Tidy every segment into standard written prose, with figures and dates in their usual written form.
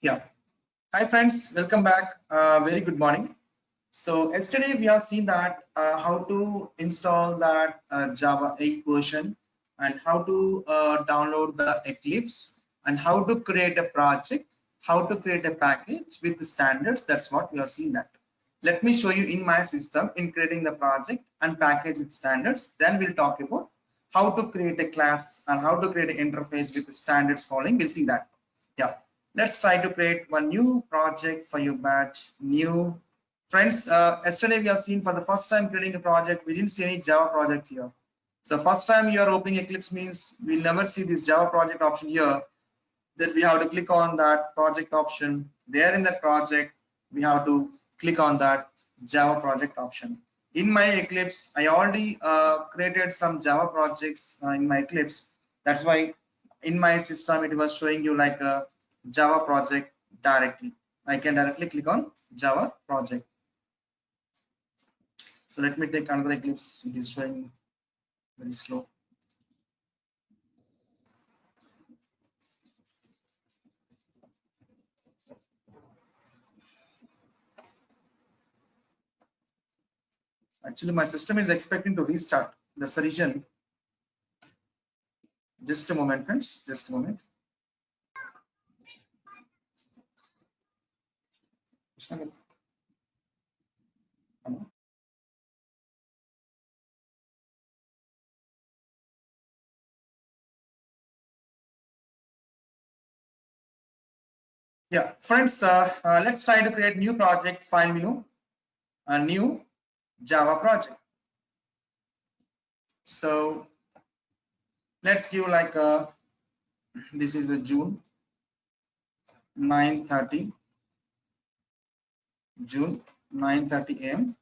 Yeah. Hi friends, welcome back. Very good morning. So yesterday we have seen that how to install that Java 8 version and how to download the Eclipse and how to create a project, how to create a package with the standards. That's what we have seen that. Let me show you in my system in creating the project and package with standards. Then we'll talk about how to create a class and how to create an interface with the standards following. We'll see that. Yeah. Let's try to create one new project for your batch. New friends. Yesterday we have seen for the first time creating a project. We didn't see any Java project here. So first time you are opening Eclipse means we'll never see this Java project option here. Then we have to click on that project option. There in that project, we have to click on that Java project option. In my Eclipse, I already created some Java projects in my Eclipse. That's why in my system it was showing you like a Java project directly. I can directly click on Java project. So let me take another Eclipse. It is showing very slow. Actually, my system is expecting to restart. That's the reason. Just a moment, friends. Just a moment. Yeah, friends, let's try to create new project, file menu, a new Java project. So let's give like this is a June 9:30, June 9:30 a.m.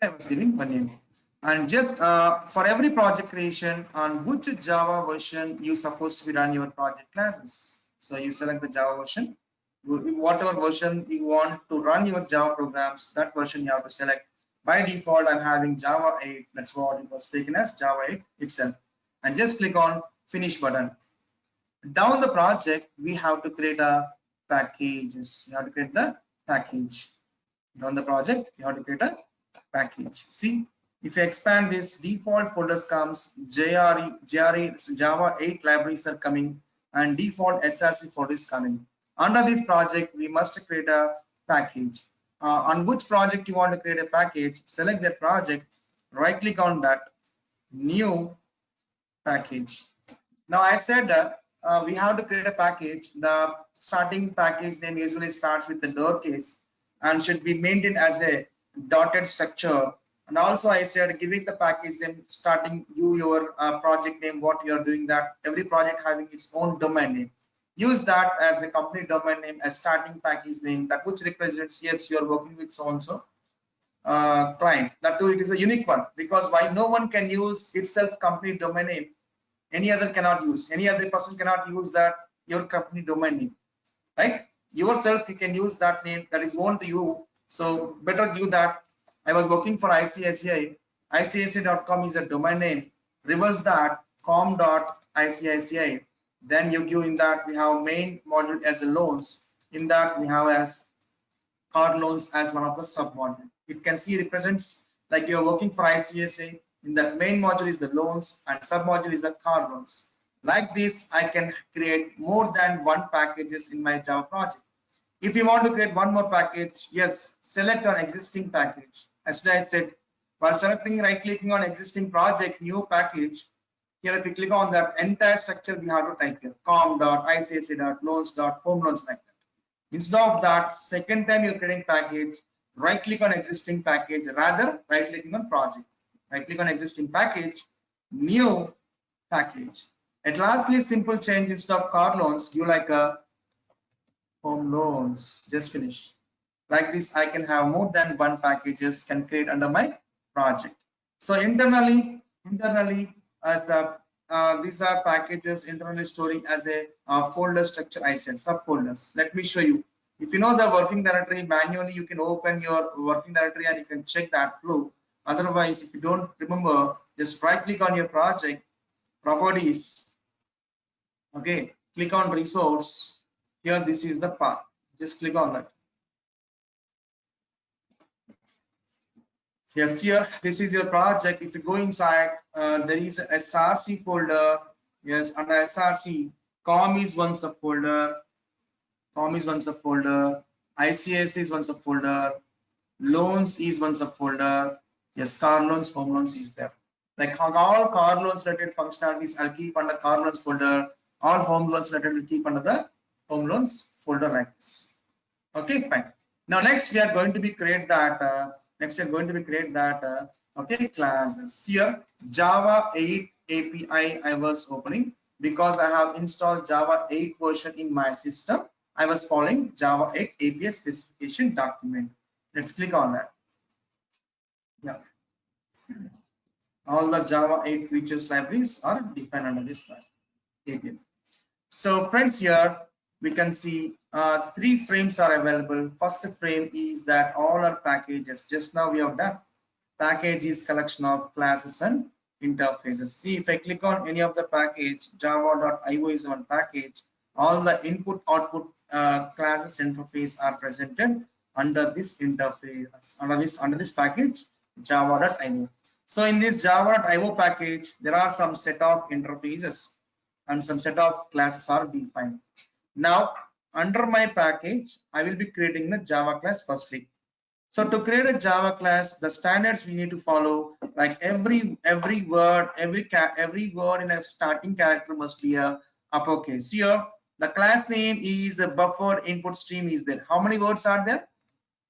I was giving one name. And just for every project creation, on which Java version you supposed to be run your project classes. So you select the Java version, whatever version you want to run your Java programs, that version you have to select. By default, I'm having Java 8. That's what it was taken as, Java 8 itself. And just click on Finish button. Down the project, we have to create a packages. You have to create the package. Down the project, you have to create a package. See, if you expand this, default folders comes, Java 8 libraries are coming, and default SRC folder is coming. Under this project, we must create a package. On which project you want to create a package, select that project, right click on that, new package. Now I said that we have to create a package. The starting package name usually starts with the lowercase and should be maintained as a dotted structure. And also I said giving the package name starting your project name, what you are doing, that every project having its own domain name. Use that as a company domain name as starting package name, that which represents yes you are working with so and so client. That too it is a unique one, because why no one can use itself company domain name, any other cannot use, any other person cannot use that your company domain name, right? Yourself you can use that name that is known to you, so better give that. I was working for ICICI.com is a domain name. Reverse that, com.icici. Then you give in that we have main module as a loans. In that we have as car loans as one of the sub module. It can see represents like you are working for ICICI. In that main module is the loans and sub module is the car loans. Like this, I can create more than one packages in my Java project. If you want to create one more package, yes, select on existing package. As I said, while selecting, right clicking on existing project, new package. Here, if you click on that entire structure, we have to type here com.icc.loans.home loans like that. Instead of that, second time you're creating package, right click on existing package, rather right clicking on project. Right click on existing package, new package. At lastly, simple change, instead of car loans, you like a home loans. Just finish. Like this, I can have more than one packages can create under my project. So internally as a these are packages internally storing as a folder structure. I said subfolders. Let me show you. If you know the working directory, manually you can open your working directory and you can check that through. Otherwise, if you don't remember, just right click on your project, properties. Okay, click on resource, Here, this is the path. Just click on that. Yes, here, this is your project. If you go inside, there is a SRC folder. Yes, under SRC, COM is one subfolder. COM is one subfolder. ICS is one subfolder. Loans is one subfolder. Yes, car loans, home loans is there. Like all car loans related functionalities, I'll keep under car loans folder. All home loans related will keep under the home loans folder like this. Okay, fine. Now next we are going to be create that. Okay, classes. Here Java 8 API I was opening because I have installed Java 8 version in my system. I was following Java 8 API specification document. Let's click on that. Yeah. All the Java 8 features libraries are defined under this API. So friends, here we can see 3 frames are available. First frame is that all our packages. Just now we have done. Package is collection of classes and interfaces. See, if I click on any of the package, java.io is one package. All the input output classes interface are presented under this interface, under this package, java.io. So in this java.io package, there are some set of interfaces and some set of classes are defined. Now, under my package, I will be creating the Java class firstly. So to create a Java class, the standards we need to follow, like every word in a starting character must be a uppercase. Here, the class name is a buffered input stream is there. How many words are there?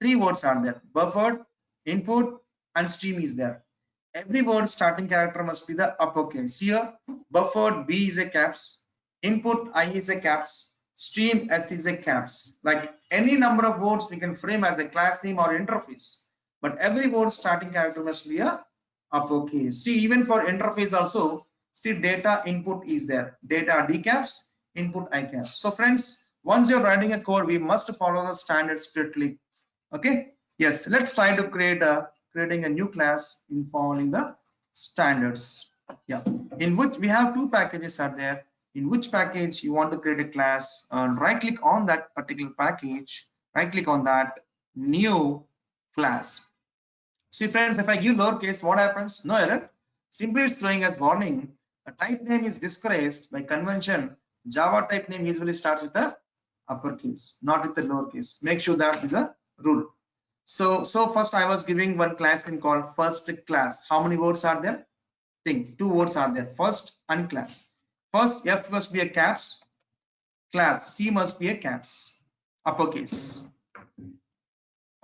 3 words are there. Buffered, input, and stream is there. Every word starting character must be the uppercase. Here, buffered B is a caps, input I is a caps, stream S is a caps. Like any number of words we can frame as a class name or interface, but every word starting character must be a uppercase. See, even for interface also, see data input is there, data D caps, input I caps. So friends, once you're writing a code, we must follow the standards strictly. Okay, yes, let's try to creating a new class in following the standards. Yeah, in which we have 2 packages are there. In which package you want to create a class, right click on that particular package, right click on that, new class. See friends, if I give lowercase, what happens? No error. Simply it's throwing as warning. A type name is discouraged by convention. Java type name usually starts with the uppercase, not with the lowercase. Make sure that is a rule. So first I was giving one class name called first class. How many words are there? Think 2 words are there, first and class. First F must be a caps, class C must be a caps, uppercase.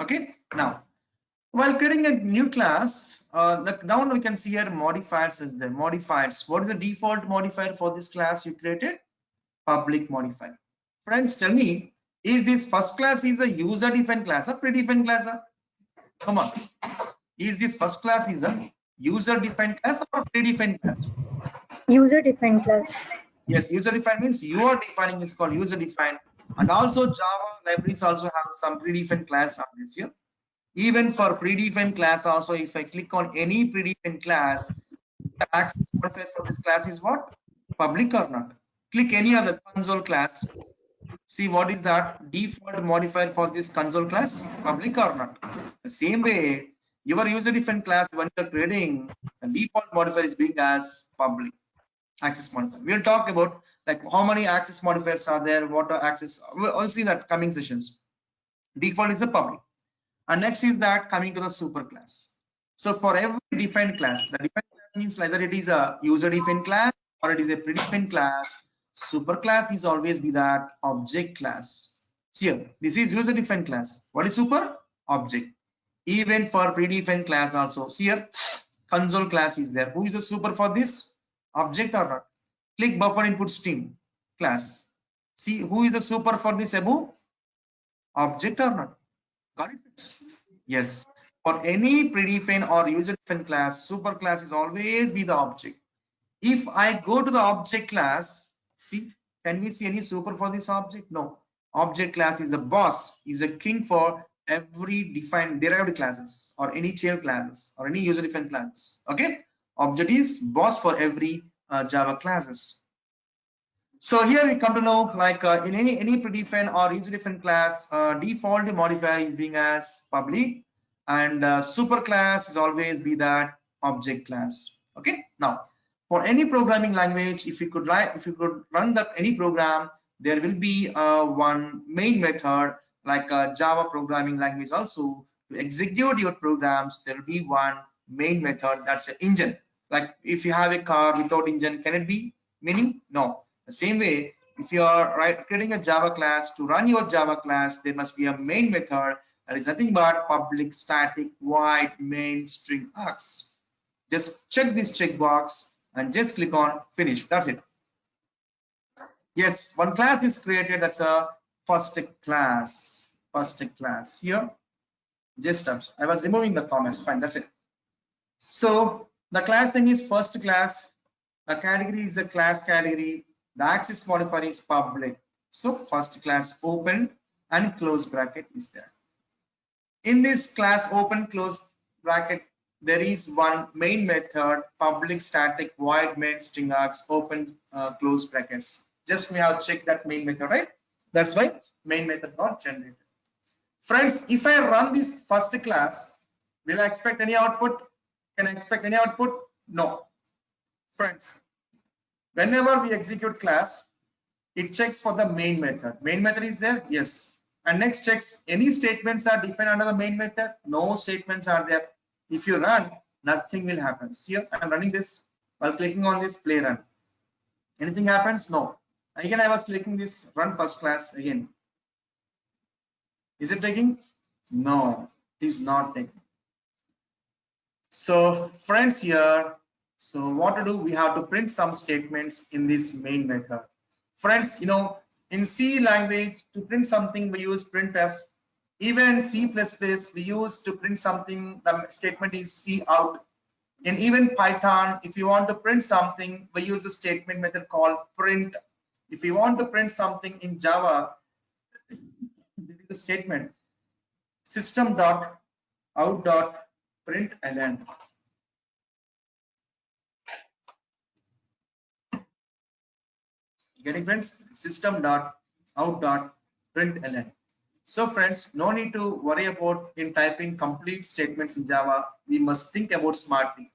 Okay, now while creating a new class, down we can see here modifiers is there. Modifiers. What is the default modifier for this class you created? Public modifier. Friends, tell me, is this first class is a user defined class or predefined class? Come on, is this first class is a user defined class or predefined class? User defined class. Yes, user defined means you are defining is called user defined, and also Java libraries also have some predefined class on this here. Even for predefined class also, if I click on any predefined class, the access modifier for this class is what? Public or not? Click any other console class. See what is that default modifier for this console class? Public or not? The same way, your user defined class when you're creating, the default modifier is being as public. Access modifier. We'll talk about like how many access modifiers are there, what are access. We'll see that coming sessions. Default is the public, and next is that coming to the super class. So for every defined class, the defined class means either it is a user defined class or it is a predefined class. Super class is always be that object class. So here, this is user defined class. What is super? Object. Even for predefined class also. See here, console class is there. Who is the super for this? Object or not? Click buffer input stream class. See who is the super for this above? Object or not? Got it? Yes. For any predefined or user defined class, super class is always be the object. If I go to the object class, see, can we see any super for this object? No. Object class is the boss, is a king for every defined derived classes or any child classes or any user defined classes. Okay. Object is boss for every Java classes. So here we come to know, like in any predefined or user-defined class, default modifier is being as public, and super class is always be that object class. Okay. Now, for any programming language, if you could run that any program, there will be one main method, like a Java programming language also. To execute your programs, there will be one main method, that's an engine. Like if you have a car without engine, can it be meaning? No. The same way, if you are creating a Java class, to run your Java class, there must be a main method that is nothing but public static void main string args. Just check this checkbox and just click on finish. That's it. Yes, one class is created. That's a first class. First class here. Just I was removing the comments. Fine, that's it. So the class name is first class. A category is a class category. The access modifier is public. So first class open and close bracket is there. In this class open close bracket, there is one main method, public static void main string args open close brackets. Just we have checked that main method, right? That's why main method not generated. Friends, if I run this first class, will I expect any output? Can I expect any output? No. Friends, whenever we execute class, it checks for the main method. Main method is there? Yes. And next checks any statements are defined under the main method. No statements are there. If you run, nothing will happen. Here I'm running this while clicking on this play run. Anything happens? No. Again, I was clicking this run first class again. Is it taking? No, it is not taking. So friends, here, so what to do? We have to print some statements in this main method. Friends, you know, in C language, to print something we use printf. Even in C++, we use to print something, the statement is C out. And even Python, if you want to print something, we use a statement method called print. If you want to print something in Java, this is the statement system.out.println. Getting friends? System.out.println. So friends, no need to worry about in typing complete statements in Java. We must think about smartly.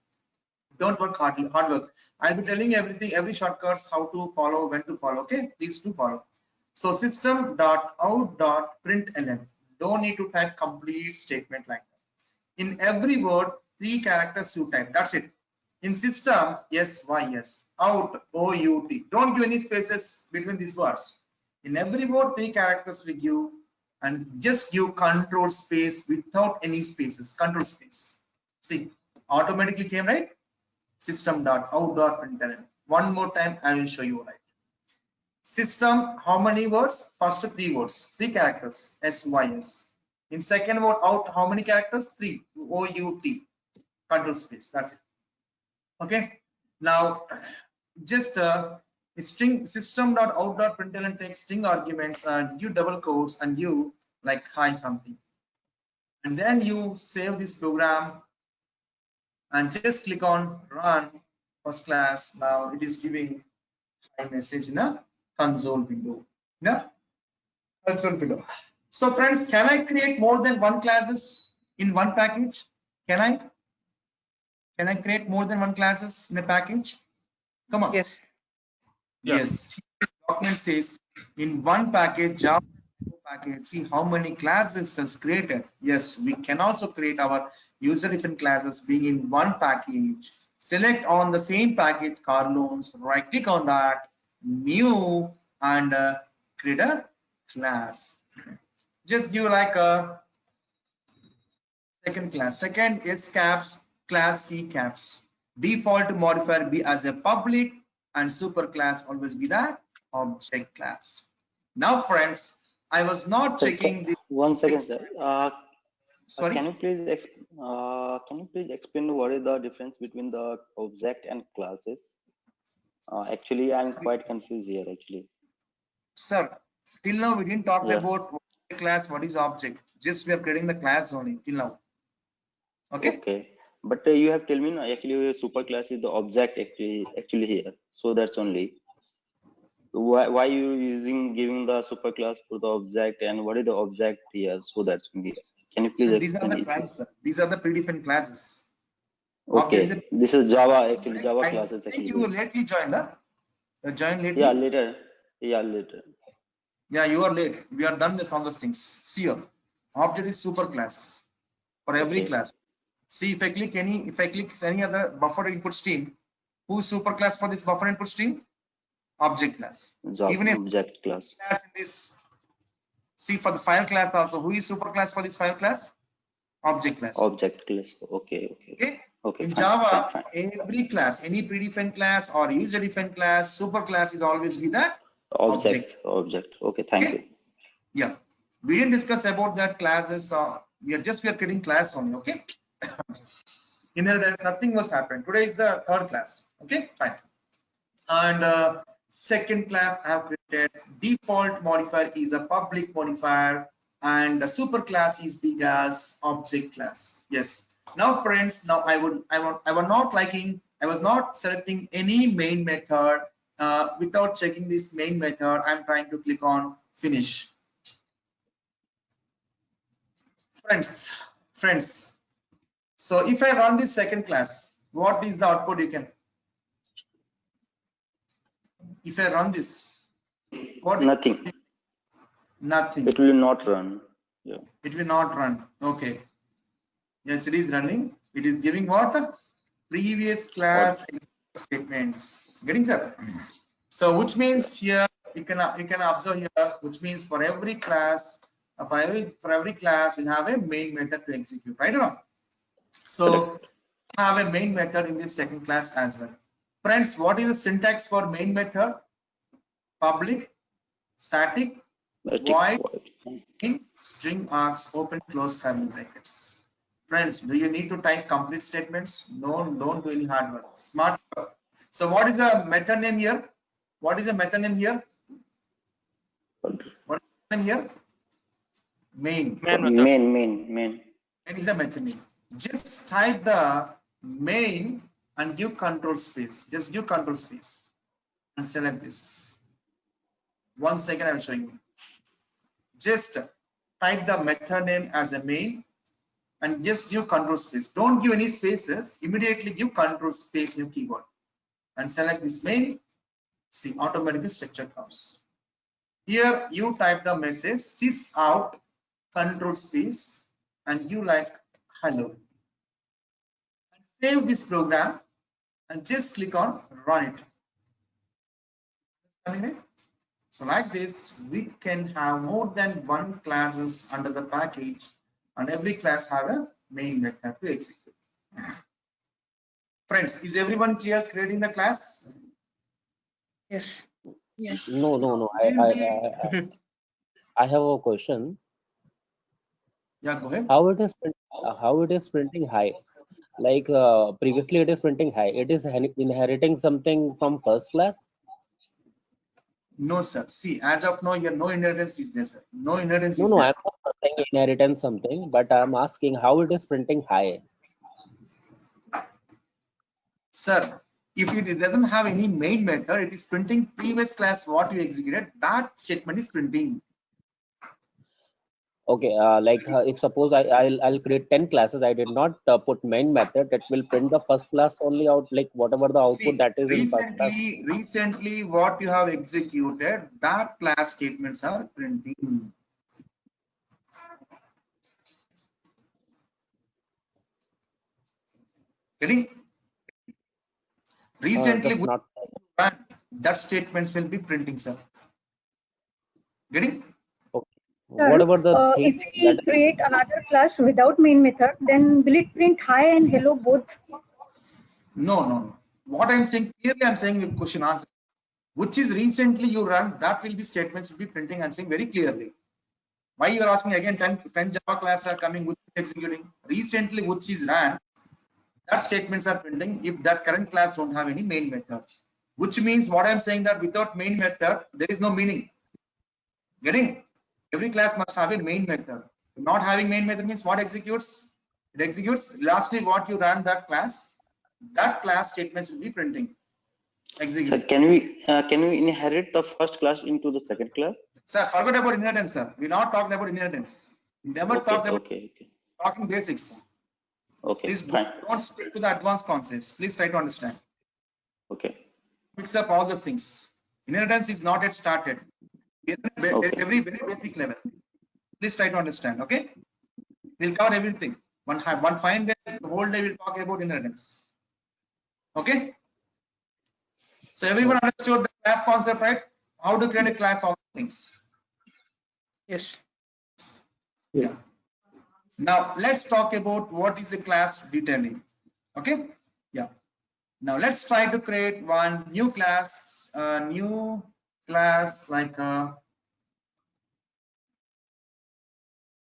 Don't work hard work. I'll be telling everything, every shortcuts, how to follow, when to follow. Okay, please do follow. So system.out.println. Don't need to type complete statement like that. In every word, 3 characters you type. That's it. In system, yes, y, yes. Out, O-U-T. Don't give any spaces between these words. In every word, 3 characters we give, and just give control space without any spaces. Control space. See, automatically came, right? System.out.println. One more time, I will show you, right? System, how many words? First 3 words, 3 characters, S, Y, S. In second word, out, how many characters? 3, O-U-T. Control space. That's it. Okay. Now, just string system.out.println takes string arguments and you double quotes and you like hi something, and then you save this program and just click on run first class. Now it is giving hi message in a console window. Yeah, console below. So friends, can I create more than one classes in one package? Can I create more than one classes in a package? Come on. Yes. Yes. Document says in one package, Java package, see how many classes is created. Yes, we can also create our user different classes being in one package. Select on the same package car loans, right click on that, new, and create a class. Just give like a second class. Second is caps, class C caps. Default modifier be as a public, and super class always be that object class. Now friends, I was not checking the 1 second, sir. sorry, Can you please explain what is the difference between the object and classes? Actually, I'm quite confused here. Actually, sir, till now we didn't talk Yeah. about what is class, what is object. Just we are creating the class only till now. Okay. But you have told me no, actually super class is the object actually here. So that's only. why you using giving the superclass for the object, and what is the object here? So that's be. Can you please So these are explain the it? classes, sir. These are the predefined classes. Okay, this is Java, actually Java I classes think actually. you lately joined, huh? You joined lately? Yeah, later. Yeah, later. Yeah, you are late. We are done this all those things. See here. Object is super class for every Okay. class. See if I click any other buffer input stream, who's super class for this buffer input stream? Object class. Java Even if object class. class in this, see for the file class also, who is super class for this file class? Object class. Object class. Okay, okay. Okay. Okay, In fine, Java, fine. every class, any predefined class or user defined class, super class is always be the Object. Okay, thank you. Yeah, we didn't discuss about that classes. We are creating class only. Okay. Inheritance, nothing was happened. Today is the third class. Okay, fine. And second class I have created. Default modifier is a public modifier, and the super class is big as object class. Yes. Now, friends, now I was not selecting any main method without checking this main method. I'm trying to click on finish. Friends, so if I run this second class, what is the output you can? If I run this, what? Nothing. Nothing. It will not run. Yeah. It will not run. Okay. Yes, it is running. It is giving what? Previous class statements. Getting that? So which means here you can observe here, which means for every class, for every class we have a main method to execute, right or not? So have a main method in this second class as well. Friends, what is the syntax for main method? Public, static, void, in string args, open close curly brackets. Friends, do you need to type complete statements? No, don't do any hard work. Smart work. So what is the method name here? What is the method name here? What is the name here? Main. Main. And is the method name. Just type the main and give control space. Just give control space and select this. 1 second, I will show you. Just type the method name as a main and just give control space. Don't give any spaces. Immediately give control space in your keyboard and select this main. See, automatically structure comes. Here you type the message sys out control space and you like hello. And save this program and just click on run it. So like this, we can have more than one classes under the package, and every class have a main method to execute. Friends, is everyone clear creating the class? Yes. Yes. No. I have a question. Yeah, go ahead. How it is printing high? Like previously it is printing high. It is inheriting something from first class. No, sir. See, as of now, here no inheritance is there, sir. No inheritance is No, there. I'm not saying inheritance something, but I'm asking how it is printing high. Sir, if it doesn't have any main method, it is printing previous class what you executed. That statement is printing. Okay, if suppose I'll create 10 classes, I did not put main method, it will print the first class only out, like whatever the output that is in first class. Recently, what you have executed, that class statements are printing. Getting? Recently, that statements will be printing, sir. Getting? Okay. Sir, What about the if we create another class without main method, then will it print hi and hello both? No. What I'm saying clearly, I'm saying with question answer. Which is recently you run, that will be statements will be printing and saying very clearly. Why you are asking again 10 Java class are coming, which is executing? Recently, which is ran, that statements are printing if that current class don't have any main method. Which means what I'm saying that without main method, there is no meaning. Getting? Every class must have a main method. Not having main method means what executes? It executes lastly what you ran that class statements will be printing. Execute. Sir, can we inherit the first class into the second class? Sir, forget about inheritance, sir. We're not talking about inheritance. We never Okay, talked about okay, okay, talking basics. okay, Please fine. don't stick to the advanced concepts. Please try to understand. Okay, Mix up all those things. Inheritance is not yet started. We are okay, at very basic level. Please try to understand. Okay. We'll cover everything. One fine day, the whole day we'll talk about inheritance. Okay. So everyone understood the class concept, right? How to create a class, all things. Yes. Yeah. Now let's talk about what is a class detailing. Okay. Yeah. Now let's try to create one new class, like a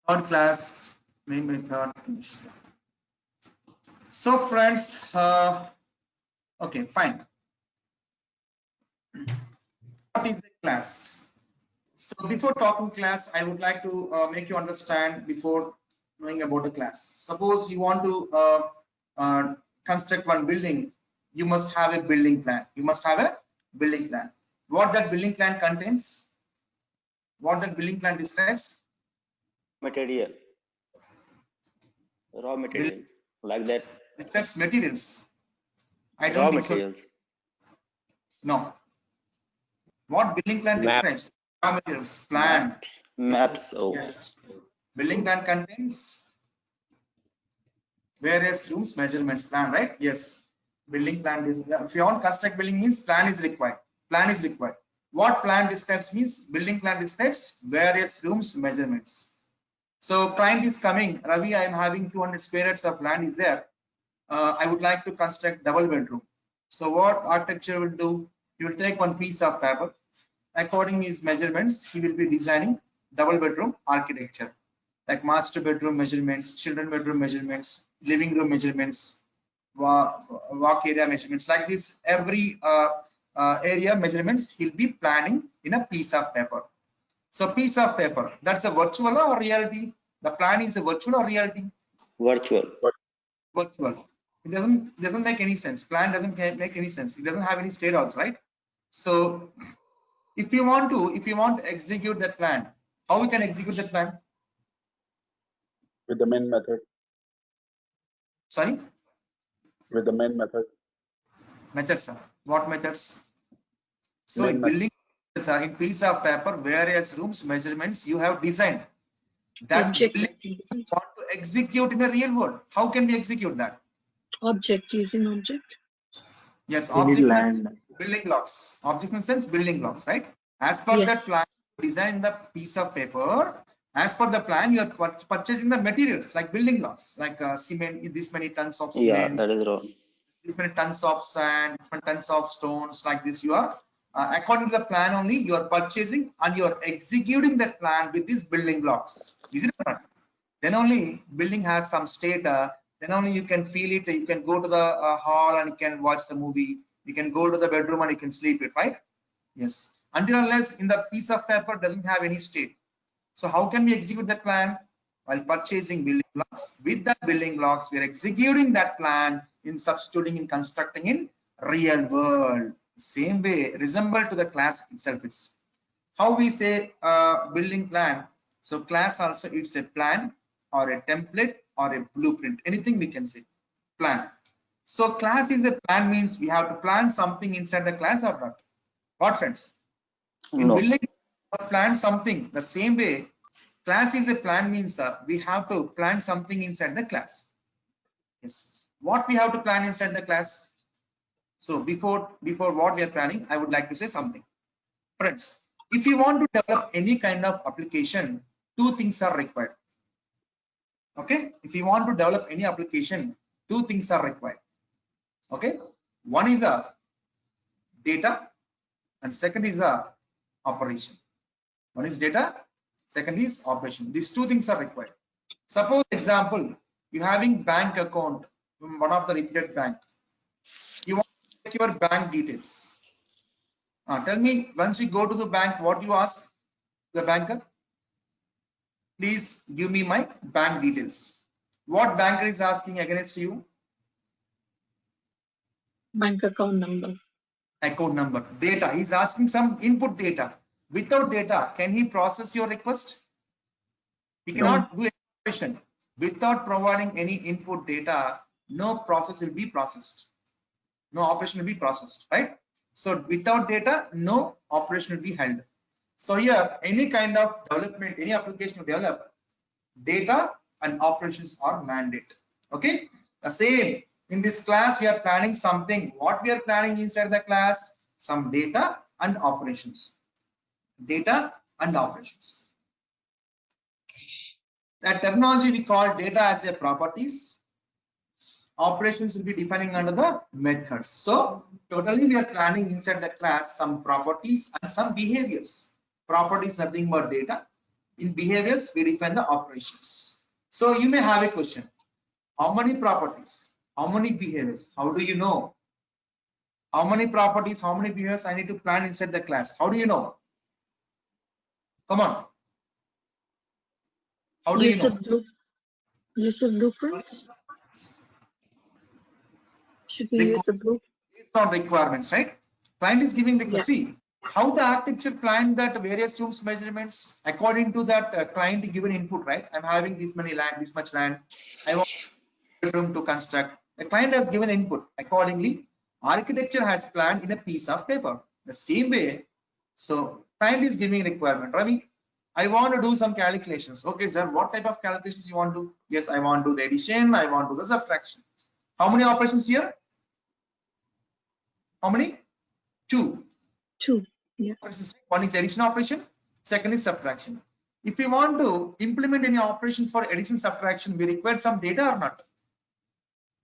third class main method. So friends, okay, fine. What is a class? So before talking class, I would like to make you understand before knowing about a class. Suppose you want to construct one building, you must have a building plan. You must have a building plan. What that building plan contains? What that building plan describes? material, raw material, like that. Describes materials. I don't Raw think so. materials. No. What building plan Map. describes? Raw materials, plan. Maps. Oh, Yes. Building plan contains various rooms, measurements, plan, right? Yes. Building plan is, if you want to construct building means plan is required. Plan is required. What plan describes means building plan describes various rooms, measurements. So client is coming, Ravi, I am having 200 square yards of land is there. I would like to construct double bedroom. So what architecture will do? He will take one piece of paper. According to his measurements, he will be designing double bedroom architecture, like master bedroom measurements, children bedroom measurements, living room measurements, walk area measurements, like this. Every area measurements he'll be planning in a piece of paper. So piece of paper, that's a virtual or reality? The plan is a virtual or reality? virtual. Virtual. It doesn't make any sense. Plan doesn't make any sense. It doesn't have any state also, right? So if you want to execute that plan, how we can execute that plan? With the main method. Sorry, With the main method. methods, sir. What methods? So Main in building, sir, in piece of paper, various rooms, measurements you have designed. That Object, I building think, you isn't it? want to execute in the real world. How can we execute that? Object, using object. Yes, We need object in the land. sense building blocks. Object in the sense building blocks, right? As per Yes. that plan, design the piece of paper. As per the plan, you are purchasing the materials like building blocks, like cement. This many tons of Yeah, cement, that is raw. this many tons of sand, this many tons of stones, like this. You are according to the plan only. You are purchasing and you are executing that plan with these building blocks. Is it not? Then only building has some state. Then only you can feel it. You can go to the hall and you can watch the movie. You can go to the bedroom and you can sleep it, right? Yes. Until unless in the piece of paper doesn't have any state. So how can we execute that plan? While purchasing building blocks. With that building blocks, we are executing that plan in substituting in constructing in real world. Same way, resemble to the class itself. It's how we say building plan. So class also it's a plan or a template or a blueprint, anything we can say plan. So class is a plan means we have to plan something inside the class or not? What friends? In No. building plan something the same way, class is a plan means we have to plan something inside the class. Yes. What we have to plan inside the class? So before what we are planning, I would like to say something. Friends, if you want to develop any kind of application, two things are required. Okay, if you want to develop any application, two things are required. Okay, one is a data and second is a operation. One is data, second is operation. These two things are required. Suppose example, you having bank account from one of the reputed bank. You want to check your bank details. Tell me, once you go to the bank, what you ask the banker? Please give me my bank details. What banker is asking against you? Bank account number. account number. Data, he's asking some input data. Without data, can he process your request? He cannot do any operation. Without providing any input data, no process will be processed. No operation will be processed, right? So without data, no operation will be held. So here, any kind of development, any application to develop, data and operations are mandate. Okay, the same in this class we are planning something. What we are planning inside the class? Some data and operations. Data and operations. That terminology we call data as a properties. Operations will be defining under the methods. So totally we are planning inside the class some properties and some behaviors. Properties nothing but data. In behaviors we define the operations. So you may have a question. How many properties? How many behaviors? How do you know? How many properties? How many behaviors I need to plan inside the class? How do you know? Come on. How do you know? Use the blueprints. Should we use the blueprint? Based on requirements, right? Client is giving the Yeah. see how the architecture planned that various rooms measurements according to that client given input, right? I'm having this many land, this much land. I want room to construct. The client has given input. Accordingly, architecture has planned in a piece of paper. The same way, so client is giving requirement. Ravi, I want to do some calculations. Okay, sir, what type of calculations you want to do? Yes, I want to do the addition. I want to do the subtraction. How many operations here? How many? Two. Yeah. One is addition operation, second is subtraction. If we want to implement any operation for addition subtraction, we require some data or not?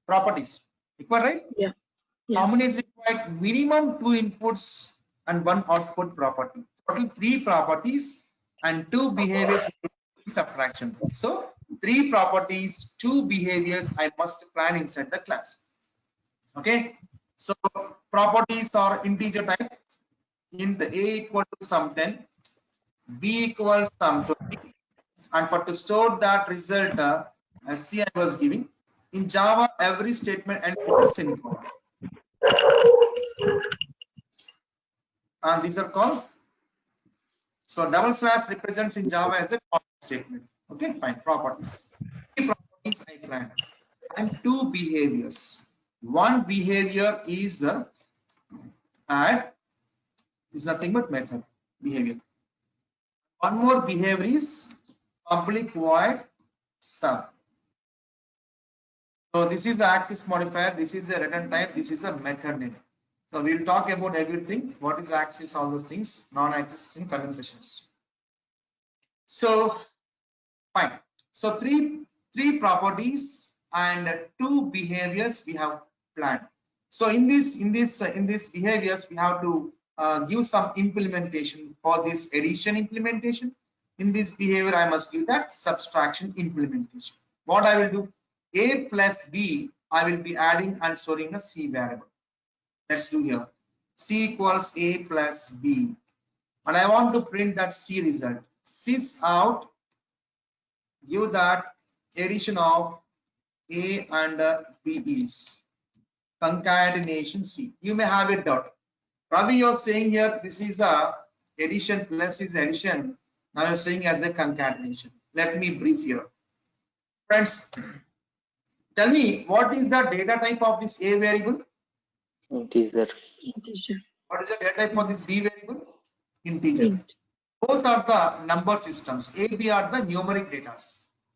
Properties required, right? Yeah. How many is required? Minimum 2 inputs and 1 output property. Total 3 properties and 2 behaviors subtraction. So 3 properties, 2 behaviors I must plan inside the class. Okay. So properties are integer type. Int a equal to sum 10, b equals sum 20, and for to store that result as C I was giving in Java, every statement ends with a semicolon, and these are called, so double slash represents in Java as a statement. Okay, fine. Properties. 3 properties I plan and 2 behaviors. One behavior is add, is nothing but method behavior. One more behavior is public void sum. So this is the access modifier, this is the return type, this is the method name. So we'll talk about everything. What is access, all those things, non-access in coming sessions. So fine. So three properties and 2 behaviors we have planned. So in this behaviors we have to give some implementation for this addition implementation. In this behavior I must give that subtraction implementation. What I will do? A plus B I will be adding and storing a C variable. Let's do here. C equals A plus B, and I want to print that C result. Sys out, give that addition of A and B is concatenation C. You may have a doubt. Ravi, you're saying here this is a addition plus is addition. Now you're saying as a concatenation. Let me brief here. Friends, tell me what is the data type of this A variable? Integer. What is the data type for this B variable? Integer. Int. Both are the number systems. A, B are the numeric data.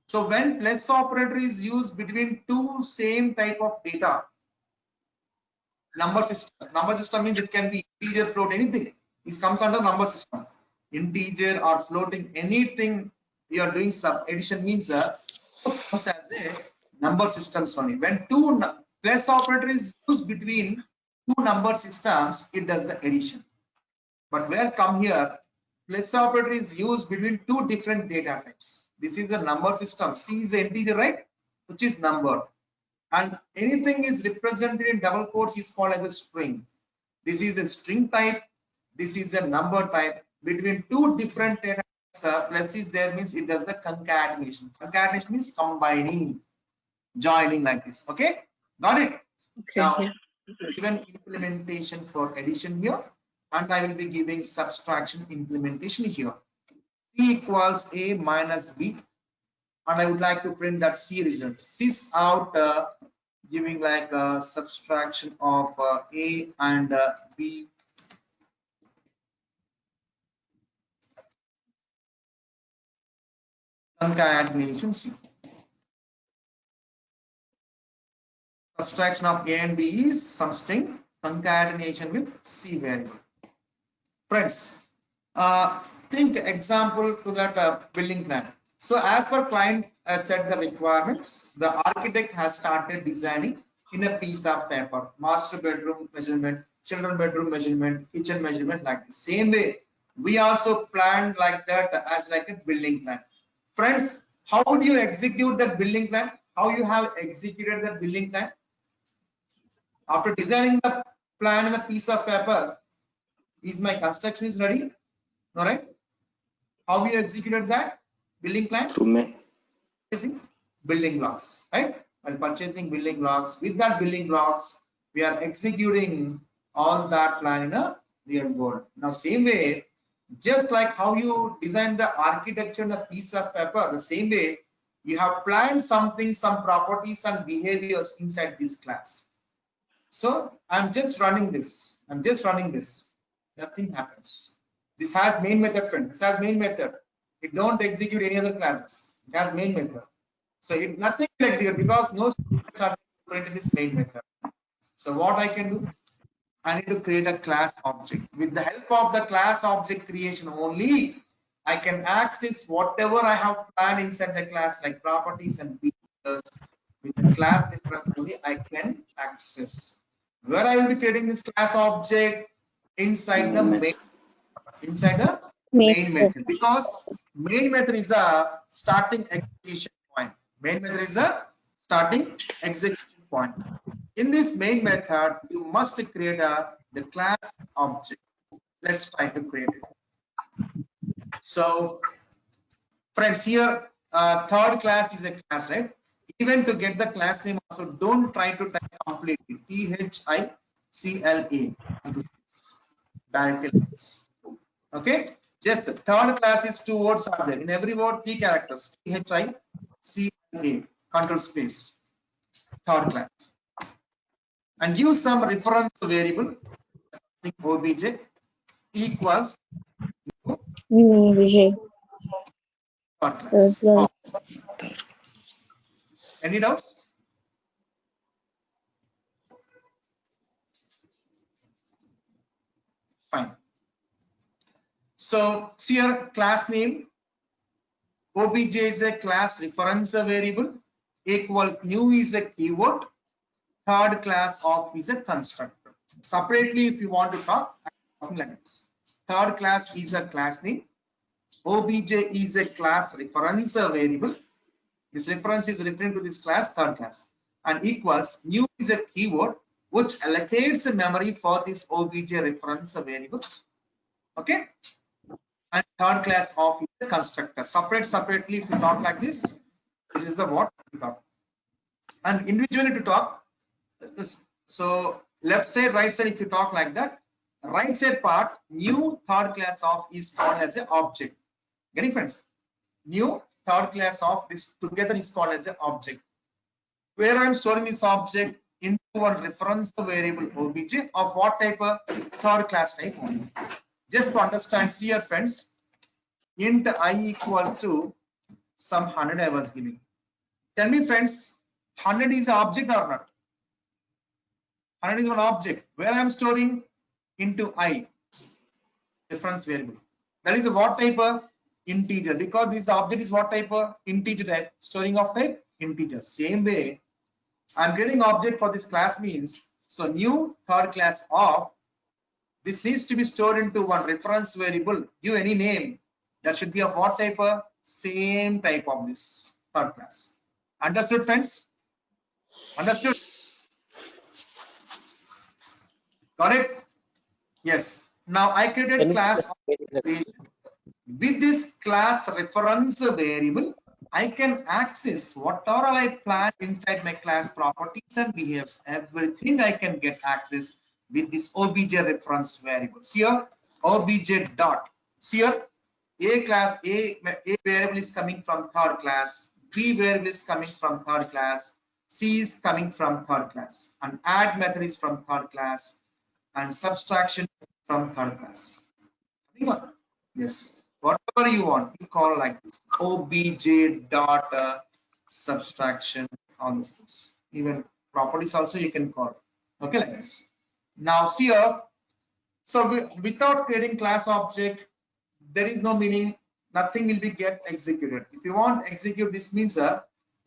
So when plus operator is used between 2 same type of data, number system means it can be integer, float, anything. This comes under number system. Integer or floating, anything you are doing sub addition means comes as a number systems only. When 2 plus operator is used between 2 number systems, it does the addition. But where come here, plus operator is used between 2 different data types. This is a number system. C is the integer, right? Which is number. And anything is represented in double quotes is called as a string. This is a string type. This is a number type. Between 2 different data types, plus is there means it does the concatenation. Concatenation means combining, joining like this. Okay, got it? Okay. Now, Yeah. given implementation for addition here, and I will be giving subtraction implementation here. C equals A minus B, and I would like to print that C result. Sys out giving like a subtraction of A and B. Concatenation C. Subtraction of A and B is some string. Concatenation with C variable. Friends, think example to that building plan. So as per client set the requirements, the architect has started designing in a piece of paper, master bedroom measurement, children bedroom measurement, kitchen measurement, like the same way. We also planned like that as like a building plan. Friends, how would you execute that building plan? How you have executed that building plan? After designing the plan in a piece of paper, is my construction is ready? All right. How we executed that building plan? Through Building blocks, right? While purchasing building blocks, with that building blocks, we are executing all that plan in a real world. Now, same way, just like how you design the architecture in a piece of paper, the same way you have planned something, some properties and behaviors inside this class. So I'm just running this. I'm just running this. Nothing happens. This has main method, friend. This has main method. It don't execute any other classes. It has main method. So it nothing will execute because no students are printing this main method. So what I can do? I need to create a class object. With the help of the class object creation only, I can access whatever I have planned inside the class, like properties and features. With the class difference only, I can access. Where I will be creating this class object inside the main method, because main method is a starting execution point. Main method is a starting execution point. In this main method, you must create the class object. Let's try to create it. So, friends, here third class is a class, right? Even to get the class name, also don't try to type completely. THICLA. Directly. Okay. Just third class is 2 words are there. In every word, 3 characters. THICLA. Control space. Third class. And use some reference variable. OBJ equals Vijay. third class. Oh. Any doubts? Fine. So here class name OBJ is a class reference variable, equals new is a keyword, third class of is a constructor. Separately, if you want to talk, I'm talking like this. Third class is a class name. OBJ is a class reference variable. This reference is referring to this class, third class, and equals new is a keyword which allocates a memory for this OBJ reference variable. Okay. And third class of the constructor. Separately, if you talk like this is the what we talk. And individually to talk this. So left side, right side, if you talk like that, right side part, new third class of is called as an object. Getting friends? New third class of this together is called as an object. Where I'm storing this object into one reference variable OBJ of what type of third class type only. Just to understand here, friends, int I equals to some 100 I was giving. Tell me, friends, 100 is an object or not? 100 is one object where I'm storing into I, reference variable. That is a what type of integer, because this object is what type of integer type, storing of type integer. Same way, I'm getting object for this class means, so new third class of this needs to be stored into one reference variable. Give any name that should be of what type of same type of this third class. Understood, friends? Understood? Got it? Yes. Now I created class of with this class reference variable. I can access whatever I plan inside my class properties and behaviors. Everything I can get access with this obj reference variables. Here, obj dot. Here, a variable is coming from third class, B variable is coming from third class, C is coming from third class, and add method is from third class, and subtraction from third class. Anyone? Yes. Whatever you want, you call like this. Obj dot subtraction, all these things. Even properties also you can call. Okay, like this. Now see here. So without creating class object, there is no meaning. Nothing will be get executed. If you want execute, this means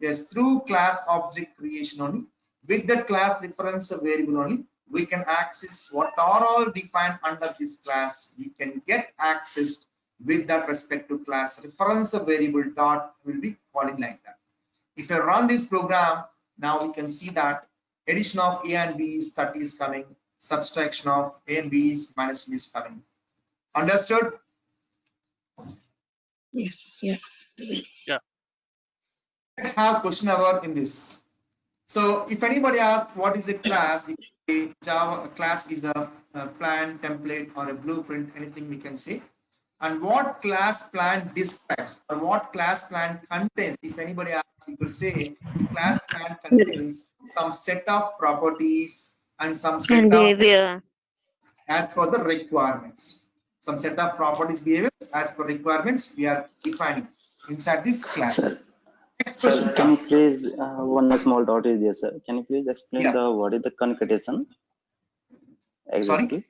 yes, through class object creation only, with the class reference variable only, we can access what are all defined under this class. We can get access with that respect to class reference variable dot will be calling like that. If I run this program, now we can see that addition of a and b is 30 is coming, subtraction of a and b is minus 2 is coming. Understood? Yes. Yeah. Have question hour in this. So if anybody asks what is a class, a Java class is a plan, template, or a blueprint, anything we can say. And what class plan describes or what class plan contains, if anybody asks, you could say class plan contains some set of properties and some set And of behavior. as per the requirements. Some set of properties behaviors as per requirements we are defining inside this class. Sir, Next sir, question can you comes. please one small doubt is there, sir? Can you please explain Yeah. the what is the concatenation exactly?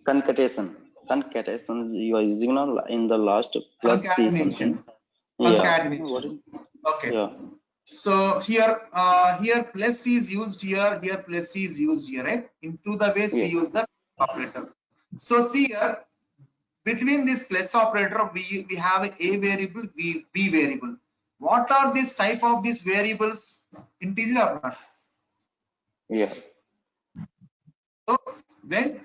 Concatenation. Concatenation you are using now in the last plus C Concatenation. something. Concatenation. Yeah. What is, Okay. yeah. So here, here plus C is used here, here plus C is used here, right? In two the ways we Yeah. use the operator. So see here, between this plus operator, we have a variable, b variable. What are this type of these variables? Integer or not? Yeah. So when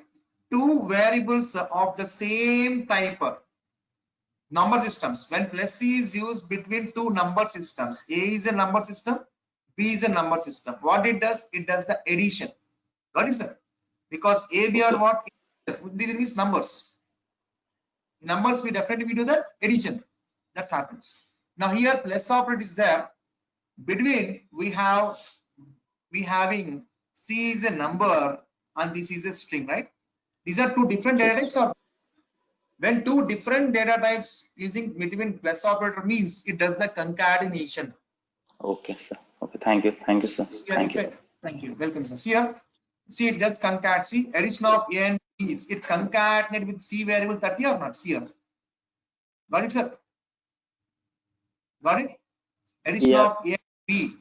two variables of the same type, number systems, when plus C is used between two number systems, A is a number system, B is a number system. What it does the addition. Got it, sir? Because A, B are what? These means numbers. Numbers we definitely do the addition. That happens. Now here plus operator is there. Between we having C is a number and this is a string, right? These are two different data types, or when two different data types using between plus operator means it does the concatenation. Okay, sir. Okay, thank you. Thank you, sir. Thank you. Thank you. Welcome, sir. Here, see it does concat. See addition of A and B is it concatenate with C variable 30 or not? See here. Got it, sir? Got it? Addition Yeah. of A and B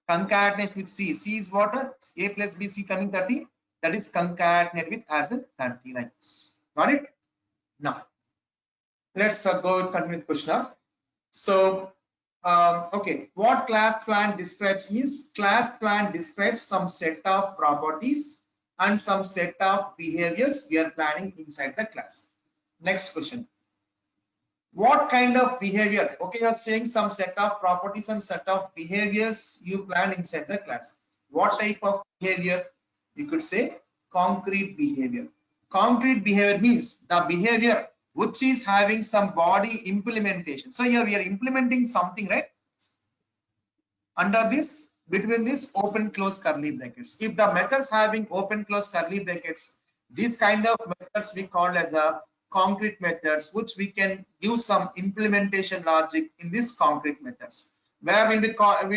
concatenate with C. C is what? A plus B, C coming 30. That is concatenate with as a 30 like this. Got it? Now, let's go and continue with question now. So, okay, what class plan describes means class plan describes some set of properties and some set of behaviors we are planning inside the class. Next question. What kind of behavior? Okay, you are saying some set of properties and set of behaviors you plan inside the class. What type of behavior? You could say concrete behavior. Concrete behavior means the behavior which is having some body implementation. So here we are implementing something, right? Under this, between this open close curly brackets. If the methods having open close curly brackets, these kind of methods we call as a concrete methods, which we can use some implementation logic in these concrete methods. Where we'll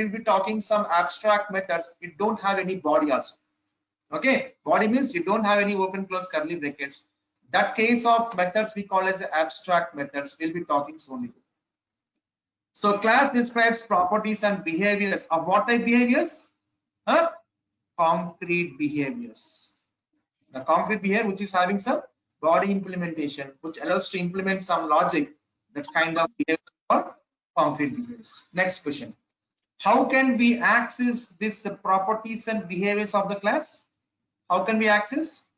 be talking some abstract methods, it don't have any body also. Okay, body means you don't have any open close curly brackets. That case of methods we call as abstract methods. We'll be talking soon. So class describes properties and behaviors of what type behaviors? Concrete behaviors. The concrete behavior which is having some body implementation, which allows to implement some logic. That's kind of behavior for concrete behaviors. Next question. How can we access these properties and behaviors of the class? How can we access?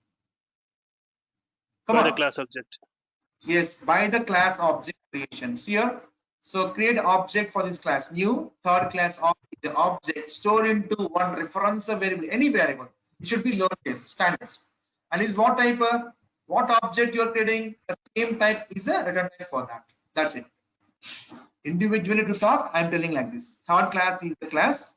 Come by on. the class object. Yes, by the class object creations. Here, So create object for this class. New third class object store into one reference variable, any variable. It should be lowercase standards. And is what type? What object you are creating? The same type is a return type for that. That's it. Individually to talk, I am telling like this. Third class is the class.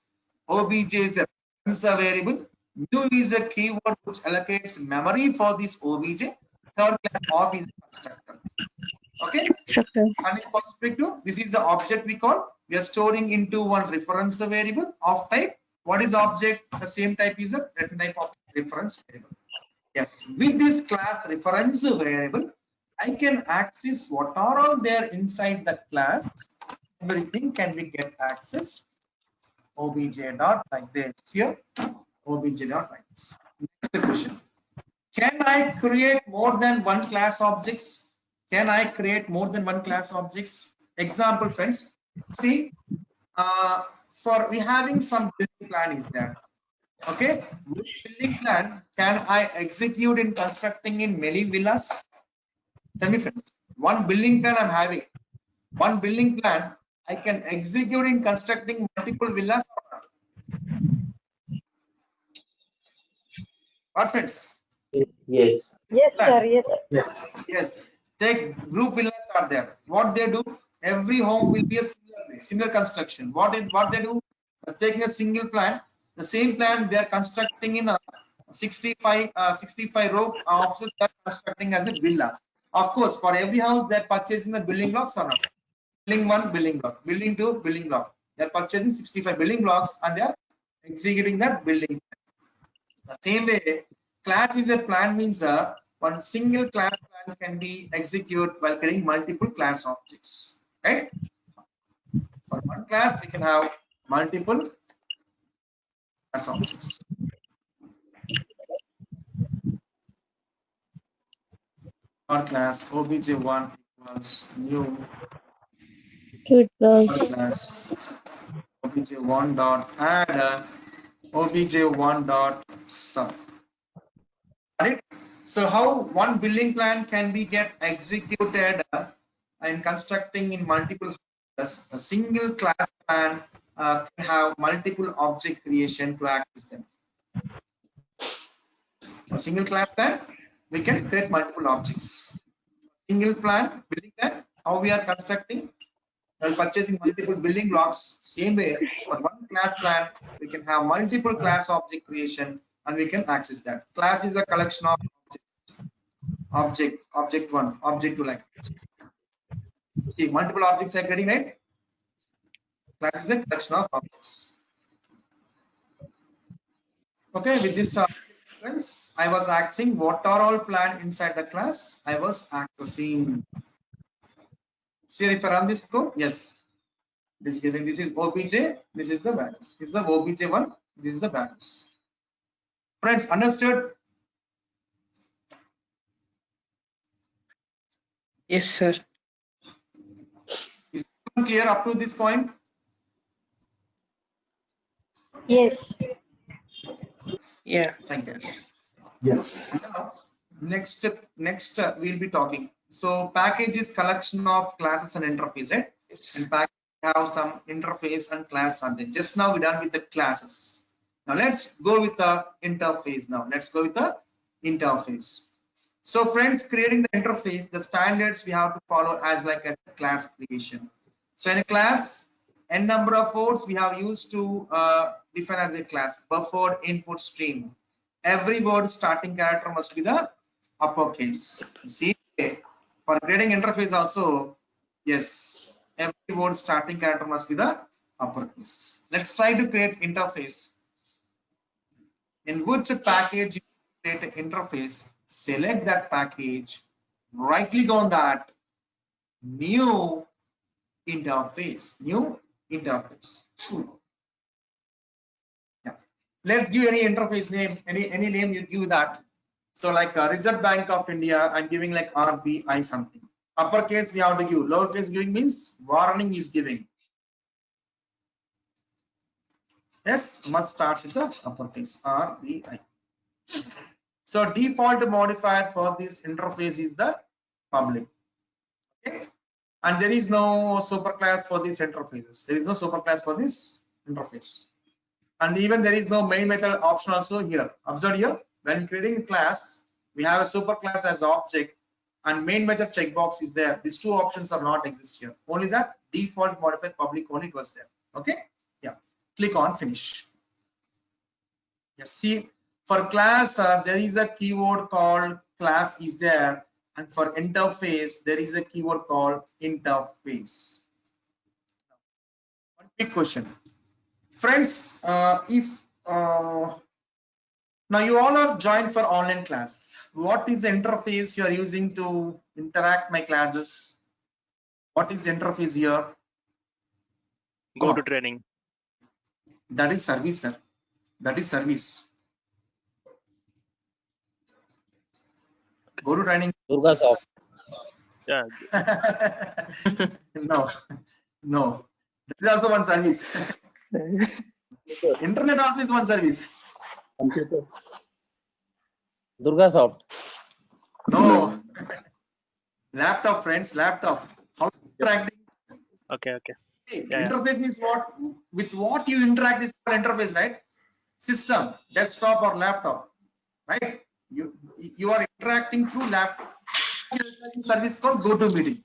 Obj is a variable. New is a keyword which allocates memory for this obj. Third class of is a constructor. Okay. And in perspective, this is the object we call. We are storing into one reference variable of type. What is the object? The same type is a return type of reference variable. Yes. With this class reference variable, I can access what are all there inside the class. Everything can be get accessed. Obj dot like this here. Obj dot like this. Next question. Can I create more than one class objects? Can I create more than one class objects? Example, friends. See, for we having some building plan is there. Okay, which building plan can I execute in constructing in many villas? Tell me, friends. One building plan I'm having. One building plan I can execute in constructing multiple villas. What, friends? Yes. Yes, sir. Yes. Yes. Yes. Take group villas are there. What they do? Every home will be a similar construction. What they do? Taking a single plan, the same plan they are constructing in a 65 row houses. They are constructing as a villas. Of course, for every house they are purchasing the building blocks or not. Building 1 building block, building 2 building block. They are purchasing 65 building blocks and they are executing that building. The same way, class is a plan means one single class plan can be executed while creating multiple class objects. Right? For one class, we can have multiple class objects. For class obj1 equals new for class obj1 dot add obj1 dot sum. Right? So how one building plan can be get executed and constructing in multiple houses, a single class plan can have multiple object creation to access them. A single class plan, we can create multiple objects. Single plan, building plan, how we are constructing while purchasing multiple building blocks. Same way, for one class plan, we can have multiple class object creation and we can access that. Class is a collection of objects. Object 1, object 2, like this. See, multiple objects are getting, right? Class is a collection of objects. Okay, with this friends, I was accessing what are all planned inside the class. I was accessing. See, if I run this code, yes, this is giving. This is obj. This is the values. This is the obj1. This is the values. Friends, understood? Yes, sir. Is it clear up to this point? Yes. Yeah. Thank you. Yes. Now, next we'll be talking. So package is collection of classes and interface, right? Yes. And package have some interface and class are there. Just now we're done with the classes. Now let's go with the interface. Now let's go with the interface. So friends, creating the interface, the standards we have to follow as like a class creation. So in a class, n number of words we have used to define as a class. Buffered input stream. Every word starting character must be the uppercase. See, for creating interface also, yes, every word starting character must be the uppercase. Let's try to create interface. In which package you create an interface, select that package, right click on that, new interface. Yeah. Let's give any interface name, any name you give that. So like Reserve Bank of India, I'm giving like RBI something. Uppercase we have to give. Lowercase giving means warning is giving. Yes, must start with the uppercase RBI. So default modifier for this interface is the public. Okay. and there is no superclass for these interfaces. There is no superclass for this interface, and even there is no main method option also here. Observe here, when creating a class, we have a superclass as object, and main method checkbox is there. These two options are not exist here. Only that default modified public only it was there. Okay, yeah. Click on finish. Yes, see, for class there is a keyword called class is there, and for interface there is a keyword called interface. One big question, friends, if now you all are joined for online class, what is the interface you are using to interact my classes? What is the interface here? Go to training. That is service, sir. That is service. Go to training. Durgasoft. Yeah. No, no. That is also one service. Internet also is one service. Computer. Durgasoft. No. Laptop, friends, laptop. How interacting? Okay. Hey, Yeah. interface means what? With what you interact is called interface, right? System, desktop or laptop, right? You are interacting through laptop. Service called GoToMeeting.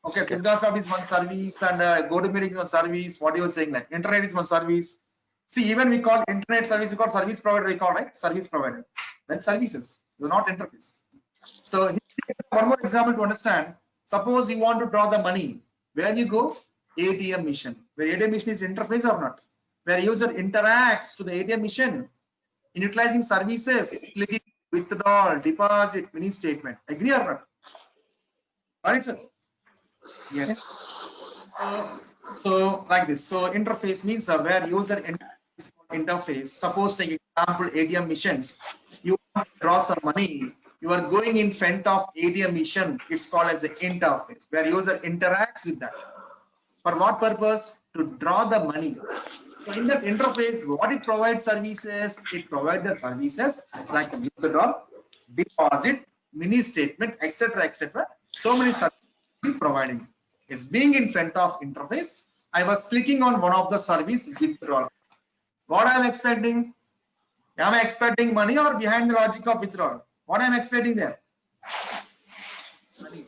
Okay, Durgasoft is one service, and GoToMeeting is one service. What you are saying, like internet is one service. See, even we call internet service, we call service provider, we call, right? Service provider. Then services, they're not interface. So here's one more example to understand. Suppose you want to draw the money. Where you go? ATM machine. Where ATM machine is interface or not? Where user interacts to the ATM machine in utilizing services, clicking withdrawal, deposit, mini statement. Agree or not? Right, sir? Yes. So like this. So interface means where user interface. Suppose take example ATM machines. You want to draw some money. You are going in front of ATM machine. It's called as an interface where user interacts with that. For what purpose? To draw the money. So in that interface, what it provides services? It provides the services like withdrawal, deposit, mini statement, etc., etc. So many services providing. Is being in front of interface. I was clicking on one of the service withdrawal. What I am expecting? Am I expecting money or behind the logic of withdrawal? What I am expecting there? Money.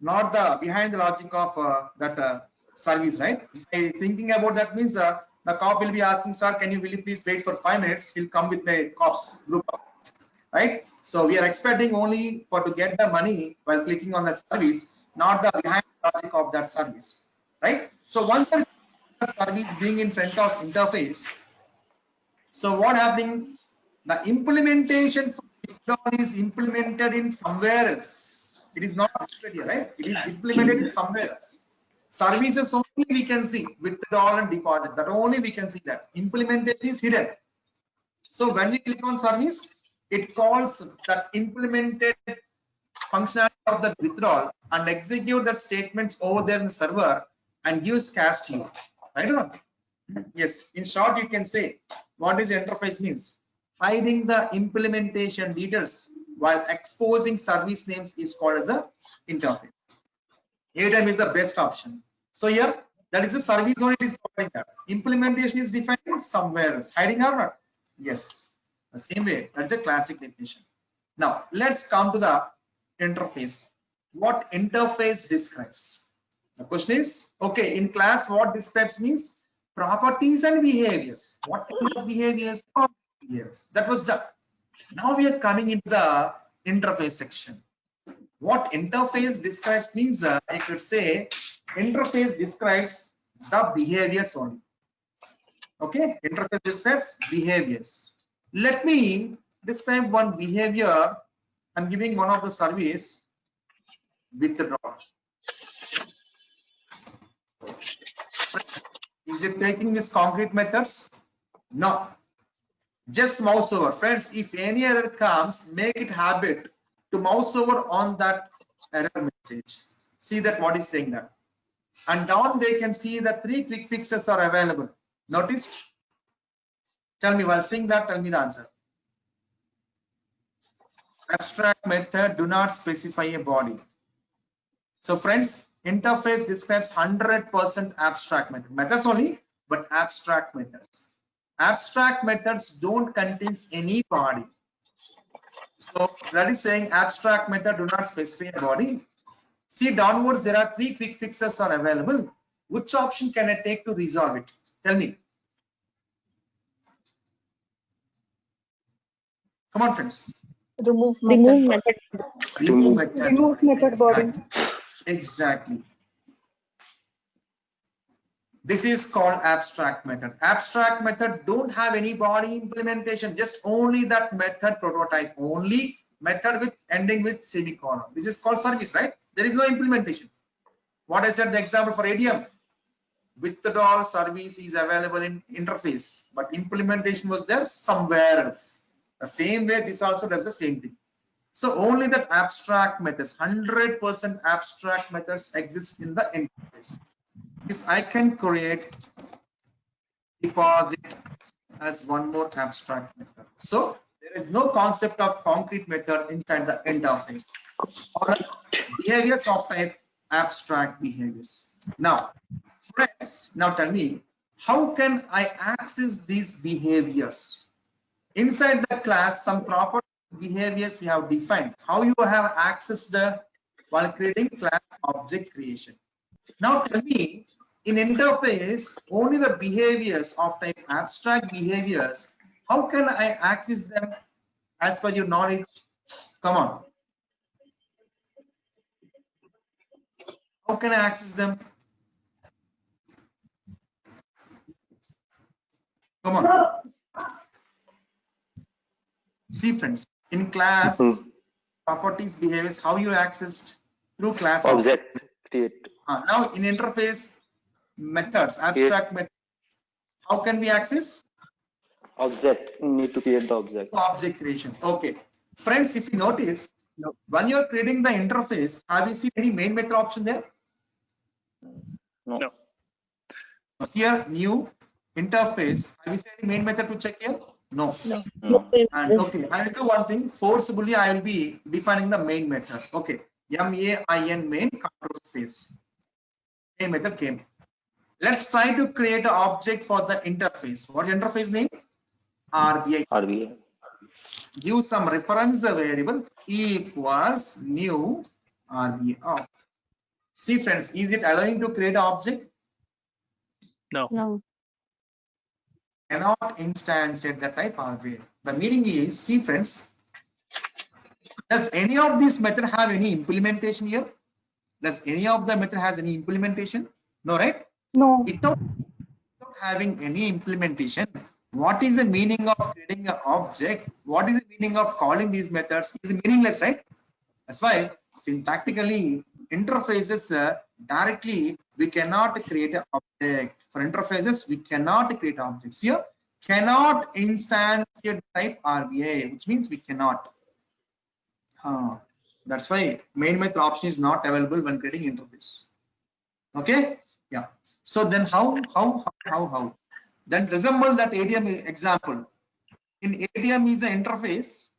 Not the behind the logic of that service, right? If I thinking about that means the cop will be asking, sir, will you please wait for 5 minutes? He'll come with the cops group, right? So we are expecting only to get the money while clicking on that service, not the behind the logic of that service, right? So once the service being in front of interface, so what happening? The implementation for withdrawal is implemented in somewhere else. It is not here, right? It is implemented in somewhere else. Services only we can see withdrawal and deposit. That only we can see that. Implementation is hidden. So when we click on service, it calls that implemented functionality of the withdrawal and execute that statements over there in the server and gives cash to you. Right or not? Yes. In short, you can say what is interface means. Hiding the implementation details while exposing service names is called as a interface. ATM is the best option. So here, that is the service only is providing that. Implementation is defined somewhere else. Hiding or not? Yes. The same way. That's a classic definition. Now, let's come to the interface. What interface describes? The question is, okay, in class, what describes means properties and behaviors. What kind of behaviors? That was done. Now we are coming into the interface section. What interface describes means I could say interface describes the behaviors only. Okay, interface describes behaviors. Let me describe one behavior. I'm giving one of the service withdrawal. Is it taking these concrete methods? No. Just mouse over. Friends, if any error comes, make it habit to mouse over on that error message. See that what is saying that. And down they can see that 3 quick fixes are available. Notice? Tell me while seeing that, tell me the answer. Abstract method, do not specify a body. So friends, Interface describes 100% abstract method. Methods only, but abstract methods. Abstract methods don't contain any body. So that is saying abstract method do not specify a body. See downwards, there are 3 quick fixes are available. Which option can I take to resolve it? Tell me. Come on, friends. Remove method. Remove method. Remove method body. Exactly. This is called abstract method. Abstract method don't have any body implementation, just only that method prototype, only method with ending with semicolon. This is called service, right? There is no implementation. What I said, the example for ADM, withdrawal service is available in interface, but implementation was there somewhere else. The same way this also does the same thing. So only that abstract methods, 100% abstract methods exist in the interface. This I can create deposit as one more abstract method. So there is no concept of concrete method inside the interface. All behaviors of type abstract behaviors. Now, friends, now tell me, how can I access these behaviors? Inside the class, some proper behaviors we have defined. How you have accessed the while creating class object creation. Now tell me, in interface, only the behaviors of type abstract behaviors, how can I access them as per your knowledge? Come on. How can I access them? Come on. See friends, in class, properties, behaviors, how you accessed through class Object create. Now in interface, methods, abstract methods, how can we access? Object, need to create the object. Object creation. Okay. Friends, if you notice, when you're creating the interface, have you seen any main method option there? No. No. Here, new interface. Have you seen any main method to check here? No. No. And okay, I will do one thing. Forcibly, I will be defining the main method. Okay. M-A-I-N main control space. Main method came. Let's try to create an object for the interface. What's the interface name? RBI. RBI. Give some reference variable equals new RBI. See friends, is it allowing to create an object? No. Cannot instantiate the type RBI. The meaning is, see friends, does any of these method have any implementation here? Does any of the method has any implementation? No, right? No. Without having any implementation, what is the meaning of creating an object? What is the meaning of calling these methods? Is meaningless, right? That's why syntactically interfaces directly we cannot create an object. For interfaces we cannot create objects. Here cannot instantiate type RBI, which means we cannot. That's why main method option is not available when creating interface. Okay, yeah. So then how? Then resemble that ADM example. In ADM is an interface.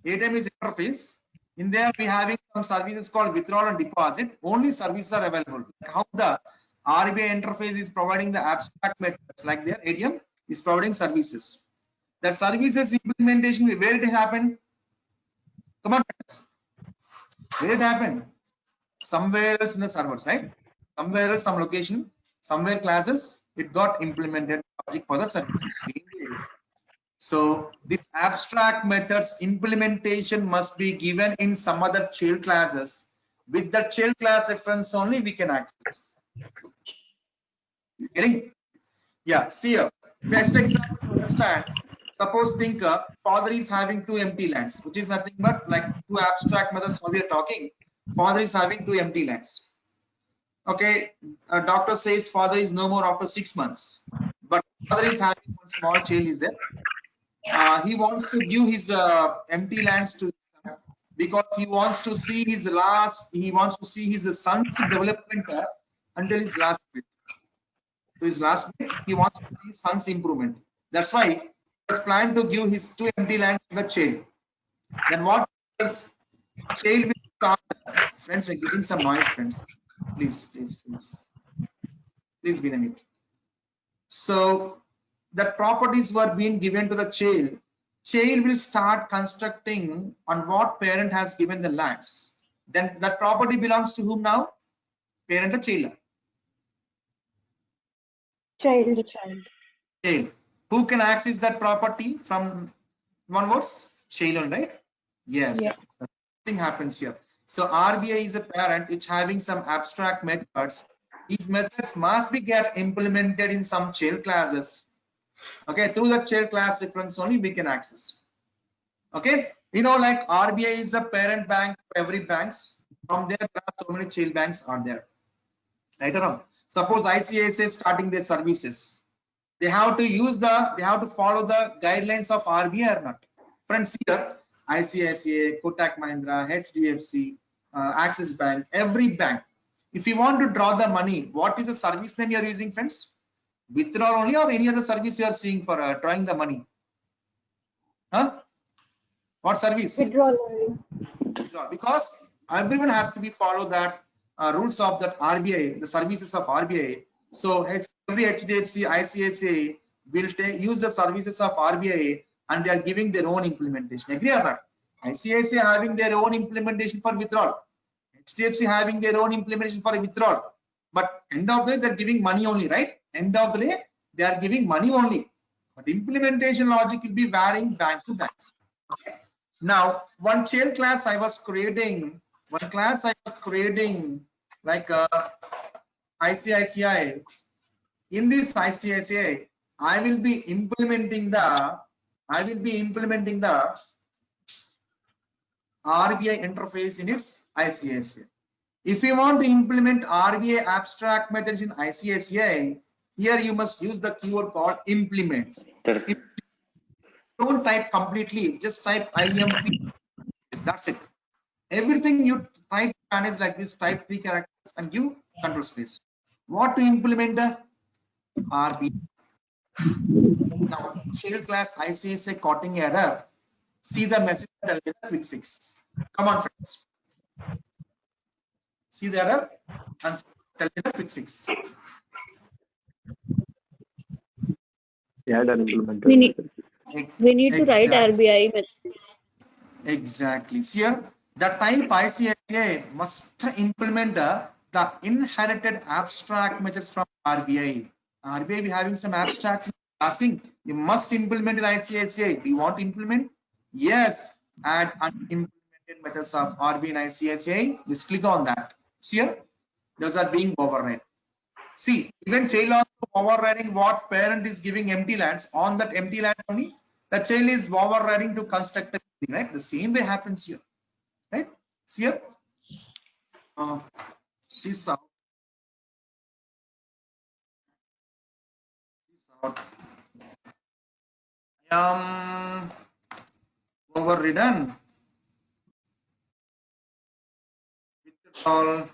ADM is interface. In there we having some services called withdrawal and deposit. Only services are available. How the RBI interface is providing the abstract methods, like their ADM is providing services. The services implementation, where it happened? Come on, friends. Where it happened? Somewhere else in the servers, right? Somewhere else, some location, somewhere classes, it got implemented logic for the services. So this abstract methods implementation must be given in some other child classes. With the child class reference only we can access. Getting? Yeah, see here. Best example to understand. Suppose think father is having 2 empty lands, which is nothing but like 2 abstract methods how we are talking. Father is having 2 empty lands. Okay, a doctor says father is no more after 6 months, but father is having one small child is there. He wants to give his empty lands to because he wants to see his son's development until his last bit. To his last bit, he wants to see son's improvement. That's why he has planned to give his 2 empty lands to the child. Then what does child will start? Friends, we're getting some noise, friends. Please be in it. So the properties were being given to the child. Child will start constructing on what parent has given the lands. Then that property belongs to whom now? Parent or child? Child. The child. Child. Who can access that property from one words? Child, right? Yes. Yeah. Thing happens here. So RBI is a parent which having some abstract methods. These methods must be get implemented in some child classes. Okay, through the child class reference only we can access. Okay, you know, like RBI is a parent bank for every banks. From there are so many child banks are there. Right or wrong? Suppose ICICI is starting their services. They have to follow the guidelines of RBI or not. Friends, here ICICI, Kotak Mahindra, HDFC, Axis Bank, every bank. If you want to draw the money, what is the service name you are using, friends? Withdrawal only or any other service you are seeing for drawing the money? Huh? What service? Withdrawal only. Withdrawal. Because everyone has to be follow that rules of that RBI, the services of RBI. So every HDFC, ICICI will use the services of RBI and they are giving their own implementation. Agree or not? ICICI having their own implementation for withdrawal. HDFC having their own implementation for withdrawal. But end of the day, they're giving money only, right? End of the day, they are giving money only. But implementation logic will be varying bank to bank. Okay. Now, one child class I was creating, like ICICI. In this ICICI, I will be implementing the RBI interface in its ICICI. If you want to implement RBI abstract methods in ICICI, here you must use the keyword called implements. Don't type completely, just type IMP. That's it. Everything you type manage like this, type 3 characters and give control space. What to implement the RBI? Now, child class ICICI caught error. See the message and tell me the quick fix. Come on, friends. See the error and tell me the quick fix. Add an implemented. We need to write RBI method. Exactly. See here, the type ICICI must implement the inherited abstract methods from RBI. RBI be having some abstract asking, you must implement in ICICI. Do you want to implement? Yes. Add unimplemented methods of RBI and ICICI. Just click on that. See here, those are being overridden. See, even child also overriding what parent is giving empty lands. On that empty land only, the child is overriding to construct a building, right? The same way happens here, right? See here, she's out. Overridden withdrawal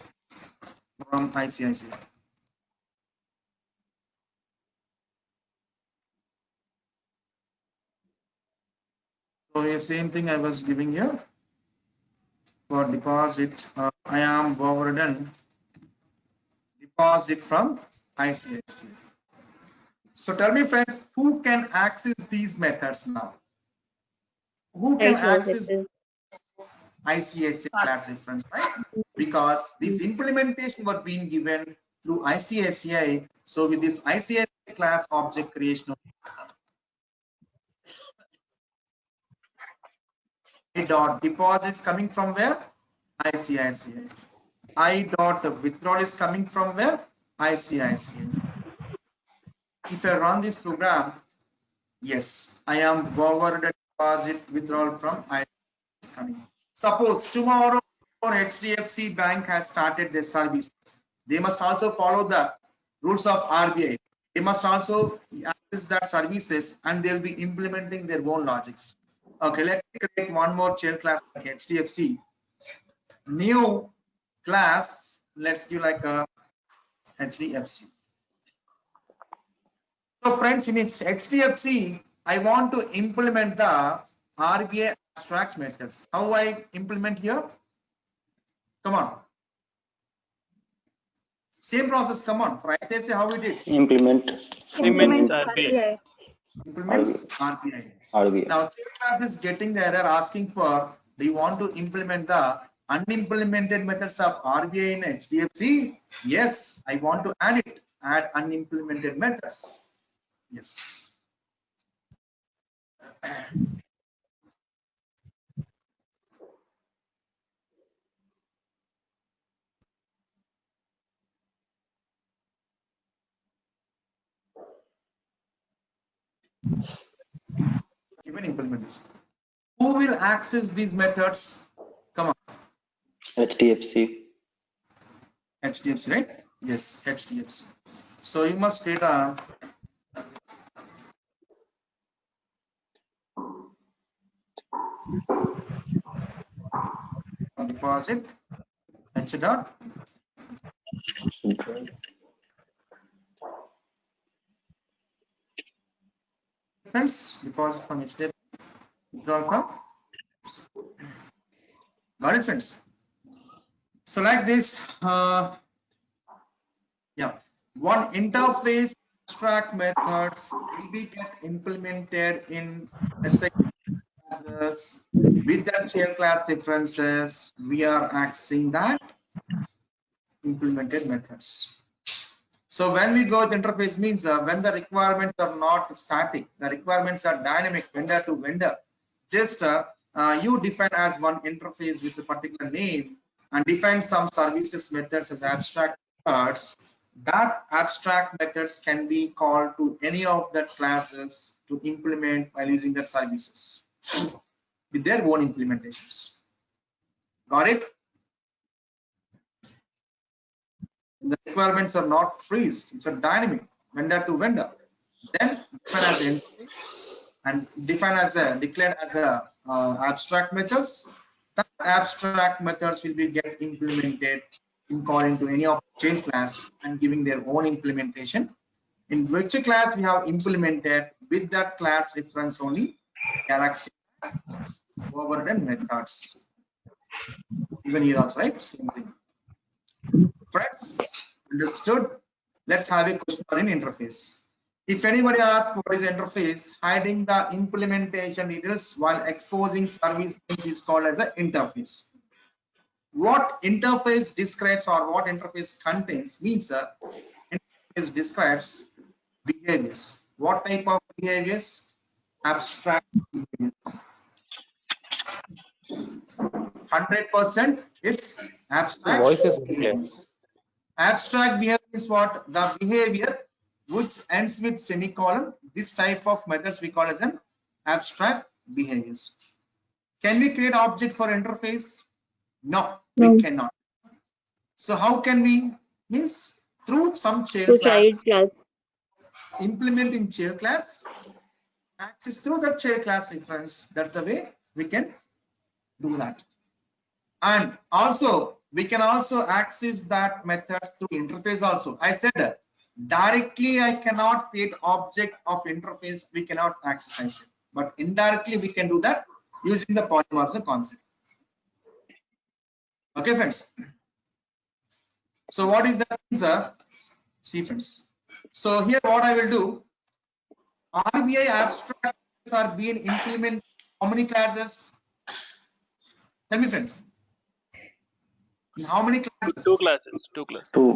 from ICICI. So the same thing I was giving here for deposit. I am overridden deposit from ICICI. So tell me, friends, who can access these methods now? Who can access ICICI class reference, right? Because this implementation was being given through ICICI. So with this ICICI class object creation, I dot deposits coming from where? ICICI. I dot withdrawal is coming from where? ICICI. If I run this program, yes, I am forwarded deposit withdrawal from ICICI is coming. Suppose tomorrow HDFC Bank has started their services. They must also follow the rules of RBI. They must also access that services and they'll be implementing their own logics. Okay, let's create one more child class like HDFC. New class, let's give like a HDFC. So friends, in its HDFC, I want to implement the RBI abstract methods. How I implement here? Come on. Same process. Come on. For ICICI, how we did? Implement Implement Implement RBI. RBI. Implements RBI. RBI. Now, chain class is getting the error asking for, do you want to implement the unimplemented methods of RBI in HDFC? Yes, I want to add it. Add unimplemented methods. Yes. Given implementation. Who will access these methods? Come on. HDFC. HDFC, right? Yes, HDFC. So you must create a deposit H dot friends deposit from HDFC withdrawal from. Got it, friends? So like this, yeah, one interface abstract methods will be get implemented in respective classes with that chain class differences. We are accessing that implemented methods. So when we go with interface means when the requirements are not static, the requirements are dynamic vendor to vendor. Just you define as one interface with a particular name and define some services methods as abstract methods. That abstract methods can be called to any of the classes to implement while using their services with their own implementations. Got it? The requirements are not freeze, it's a dynamic vendor to vendor. Then define as the interface and define as a declared as a abstract methods. That abstract methods will be get implemented in calling to any of chain class and giving their own implementation. In which class we have implemented with that class reference only galaxy overridden methods. Even here also, right? Same thing. Friends, understood? Let's have a question on interface. If anybody asks what is interface, hiding the implementation details while exposing service names is called as an interface. What interface describes or what interface contains means interface describes behaviors. What type of behaviors? Abstract behaviors. 100% it's abstract Voice is unclear. behaviors. Abstract behavior is what? The behavior which ends with semicolon. This type of methods we call as an abstract behaviors. Can we create object for interface? No, we cannot. So how can we? Means through some child class. Implement in child class. Access through that child class reference. That's the way we can do that. And also we can also access that methods through interface also. I said directly I cannot create object of interface, we cannot access it, but indirectly we can do that using the polymorphism concept. Okay, friends. So what is that answer? See, friends. So here what I will do, RBI abstracts are being implemented. How many classes? Tell me, friends. In how many classes? Two classes.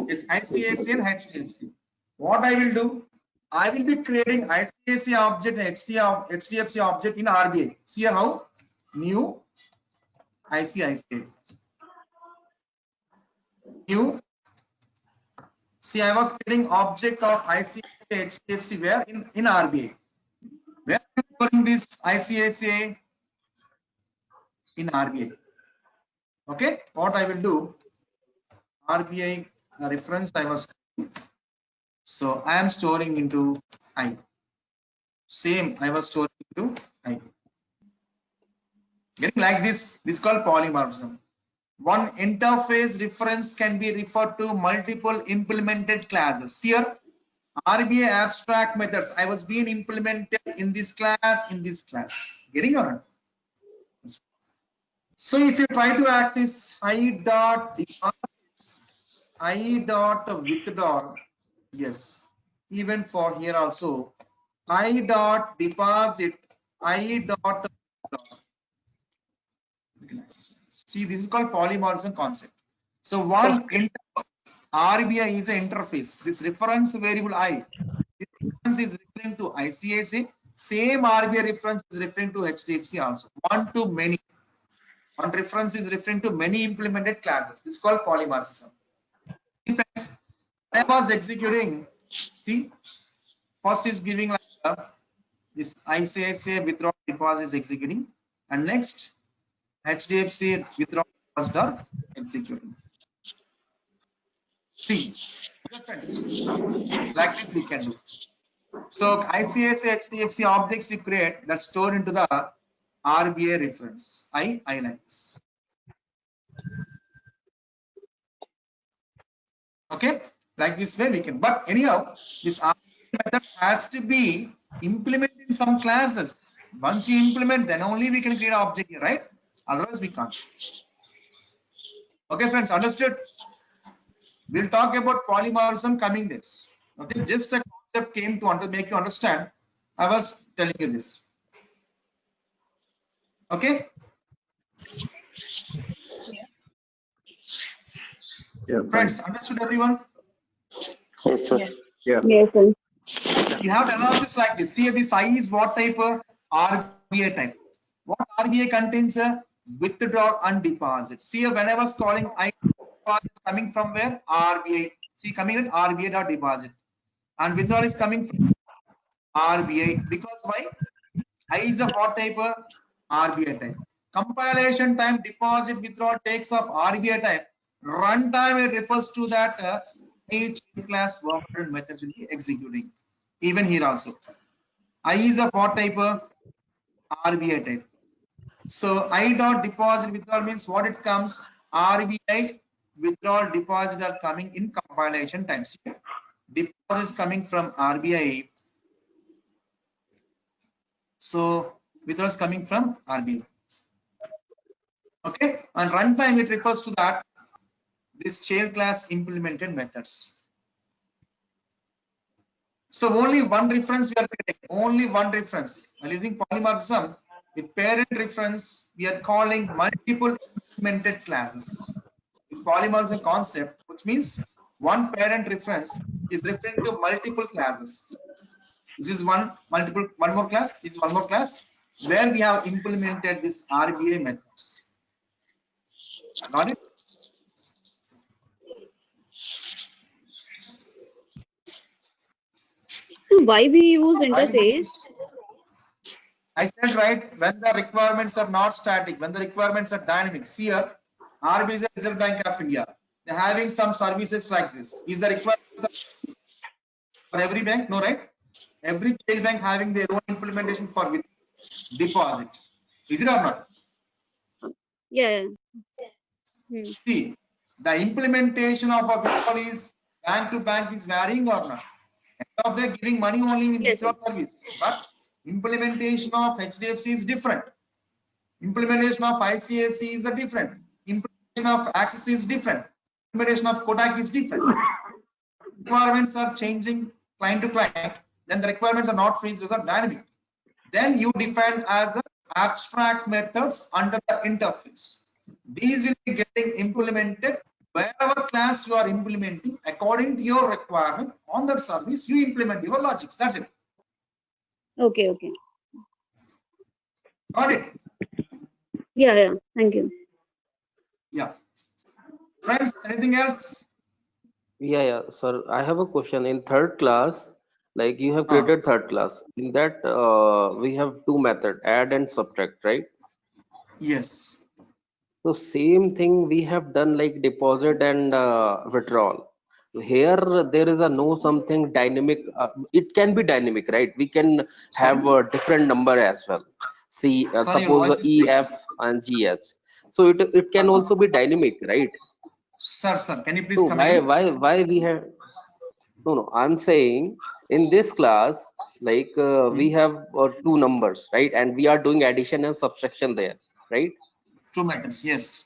Is ICICI and HDFC. What I will do, I will be creating ICICI object and HDFC object in RBI. See how? New ICICI. New. See, I was creating object of ICICI HDFC where in RBI. Where am I putting this ICICI? In RBI. Okay. What I will do, RBI reference I was. So I am storing into I. Same, I was storing into I. Getting like this is called polymorphism. One interface reference can be referred to multiple implemented classes. Here, RBI abstract methods. I was being implemented in this class, Getting or not? So if you try to access I dot I dot withdraw. Yes, even for here also, I dot deposit, I dot withdraw. See, this is called polymorphism concept. So one RBI is an interface. This reference variable I, this reference is referring to ICICI. Same RBI reference is referring to HDFC also. One to many. One reference is referring to many implemented classes. This is called polymorphism. Friends, I was executing. See, first is giving like this ICICI withdraw deposit is executing, and next HDFC withdraw deposit are executing. See, friends, like this we can do. So ICICI HDFC objects you create that store into the RBI reference. I like this. Okay, like this way we can. But anyhow, this RBI method has to be implemented in some classes. Once you implement, then only we can create an object here, right? Otherwise we can't. Okay, friends, understood? We'll talk about polymorphism coming days. Okay, just a concept came to make you understand. I was telling you this. Okay. Yeah, Friends, understood everyone? Yes, sir. Yes. Yeah. Yes, sir. You have to analysis like this. See, this I is what type of RBI type. What RBI contains a withdraw and deposit. See, when I was calling I is coming from where? RBI. See, coming at RBI dot deposit. And withdrawal is coming from RBI. Because why? I is a what type of RBI type. Compilation time deposit withdrawal takes of RBI type. Runtime it refers to that each class worker methods will be executing. Even here also. I is a what type of RBI type. So I dot deposit withdrawal means what it comes RBI withdrawal deposit are coming in compilation times. Deposit is coming from RBI. So withdrawal is coming from RBI. Okay, and runtime it refers to that this child class implemented methods. So only one reference we are getting, only one reference. While using polymorphism, with parent reference, we are calling multiple implemented classes. With polymorphism concept, which means one parent reference is referring to multiple classes. This is one more class, this is one more class where we have implemented this RBI methods. Got it? So why we use interface? I said right, when the requirements are not static, when the requirements are dynamic. See here, RBI is a Reserve Bank of India. They're having some services like this. Is the requirements for every bank? No, right? Every child bank having their own implementation for deposit. Is it or not? Yeah. See, the implementation of a withdrawal is bank to bank is varying or not. End of the giving money only in withdrawal service, but implementation of HDFC is different. Implementation of ICICI is a different. Implementation of Axis is different. Implementation of Kotak is different. Requirements are changing client to client. Then the requirements are not freeze, those are dynamic. Then you define as the abstract methods under the interface. These will be getting implemented wherever class you are implementing according to your requirement on that service. You implement your logics. That's it. Okay. Got it? Yeah. Thank you. Yeah. Friends, anything else? Yeah, sir. I have a question. In third class, like you have created third class. In that, we have two methods, add and subtract, right? Yes. So same thing we have done like deposit and withdrawal. Here there is a no something dynamic. It can be dynamic, right? We can have a different number as well. See, suppose the EF and GH. So it can also be dynamic, right? Sir, can you please So come again? why we have no? I'm saying in this class, like we have two numbers, right? And we are doing addition and subtraction there, right? Two methods, yes.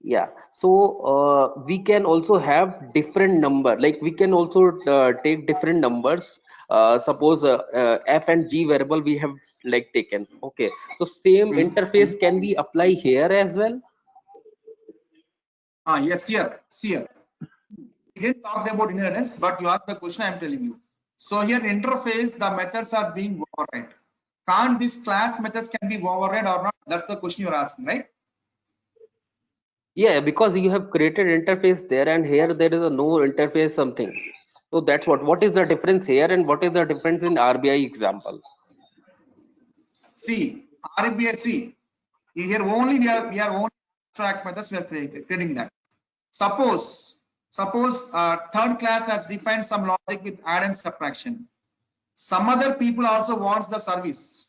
Yeah, so we can also have different number, like we can also take different numbers. Suppose f and g variable we have like taken. Okay, so same interface can we apply here as well? Yes, here. See here. We didn't talk about inheritance, but you asked the question, I'm telling you. So here interface, the methods are being override. Can't this class methods can be override or not? That's the question you're asking, right? Yeah, because you have created interface there, and here there is a no interface something. So that's what is the difference here, and what is the difference in RBI example? See, RBSC, here only we are only abstract methods we are creating that. Suppose third class has defined some logic with add and subtraction. Some other people also wants the service,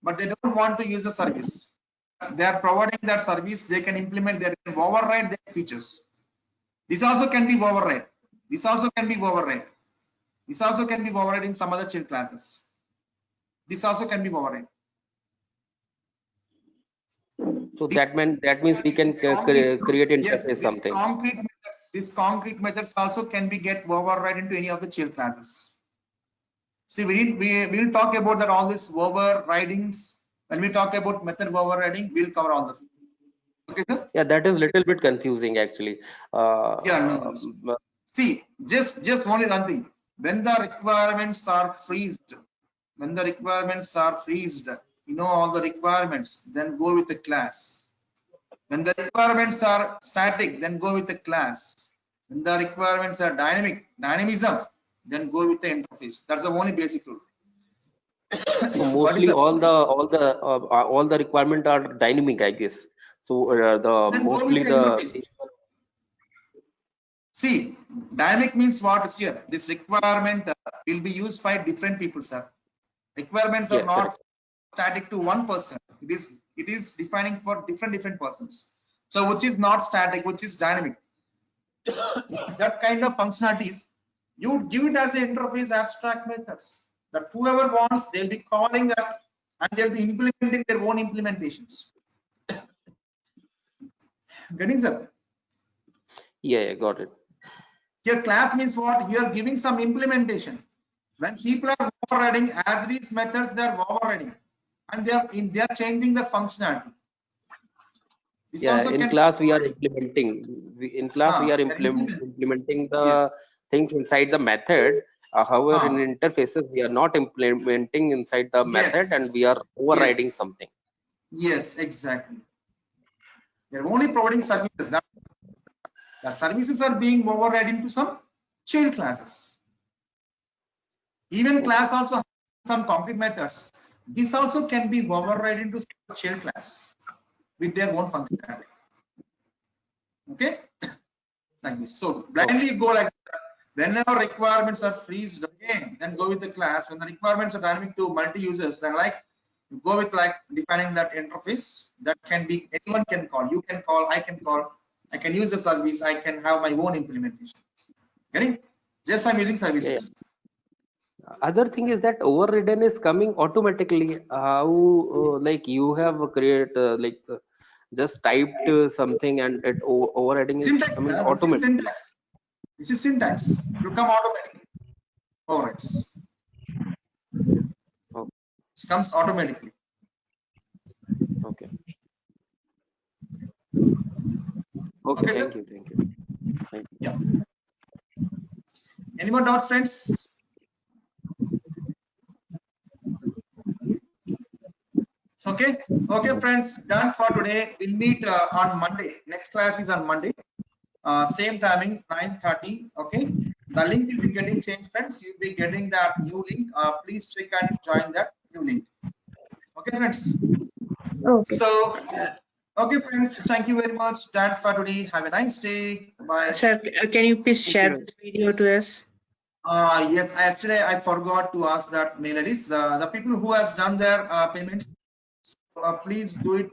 but they don't want to use the service. They are providing that service, they can implement, they can override their features. This also can be override. This also can be override. This also can be override in some other child classes. This also can be override. So that means we can create interface Yes, something. these concrete methods also can be get override into any of the child classes. See, we will talk about that all these overridings. When we talk about method overriding, we'll cover all this. Okay, sir? Yeah, that is little bit confusing actually. Yeah, no. See, just only one thing. When the requirements are freezed, you know all the requirements, then go with the class. When the requirements are static, then go with the class. When the requirements are dynamism, then go with the interface. That's the only basic rule. So mostly all the requirement are dynamic, I guess. So see, dynamic means what is here? This requirement will be used by different people, sir. Requirements are not static to one person. It is defining for different persons. So which is not static, which is dynamic. That kind of functionalities, you give it as an interface abstract methods. That whoever wants, they'll be calling that and they'll be implementing their own implementations. Getting sir? Yeah, got it. Here class means what? You are giving some implementation. When people are overriding as it is methods, they are overriding and they are changing the functionality. This Yeah, in class we are implementing. Implementing the things inside the method. However, in interfaces we are not implementing inside the method, and we are overriding something. Yes, exactly. They are only providing services. The services are being overridden to some child classes. Even class also has some concrete methods. This also can be overridden to child class with their own functionality. Okay, like this. So blindly go like that. Whenever requirements are freezed again, then go with the class. When the requirements are dynamic to multi-users, then like you go with like defining that interface. That can be anyone can call. You can call. I can call. I can use the service. I can have my own implementation. Getting? Just I'm using services. Yeah. Other thing is that overridden is coming automatically. How like you have created just typed something and it overriding is coming automatically. This is syntax. It will come automatically. Overrides. Oh. It comes automatically. Okay. Okay. Thank you. Yeah. Any more doubts, friends? Okay, friends, done for today. We'll meet on Monday. Next class is on Monday. Same timing, 9:30. Okay, the link will be getting changed, friends. You'll be getting that new link. Please check and join that new link. Okay, friends. Okay. So, okay, friends. Thank you very much. Done for today. Have a nice day. Bye. Sir, can you please share this video to us? Yes, yesterday I forgot to ask that mail address. The people who has done their payments, please do it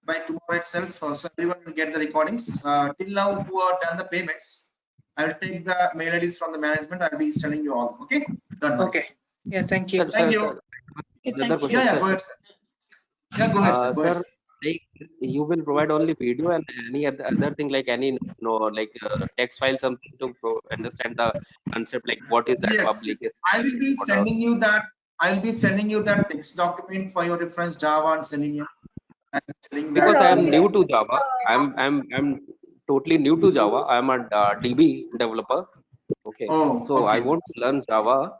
by tomorrow itself, so everyone will get the recordings. Till now, who have done the payments, I'll take the mail IDs from the management. I'll be sending you all. Okay. Done. Okay. Yeah. Thank you. Thank you. Another question. Yeah, go ahead, sir. Yeah, go ahead, sir. like you will provide only video and any other thing like any like text file something to understand the concept like what is that Yes, public is I will be order. sending you that. I will be sending you that text document for your reference Java and Selenium. I'm telling Because that. I am Sir, new to Java. I'm totally new to Java. I'm a DB developer. Okay, Oh, so I okay. want to learn Java.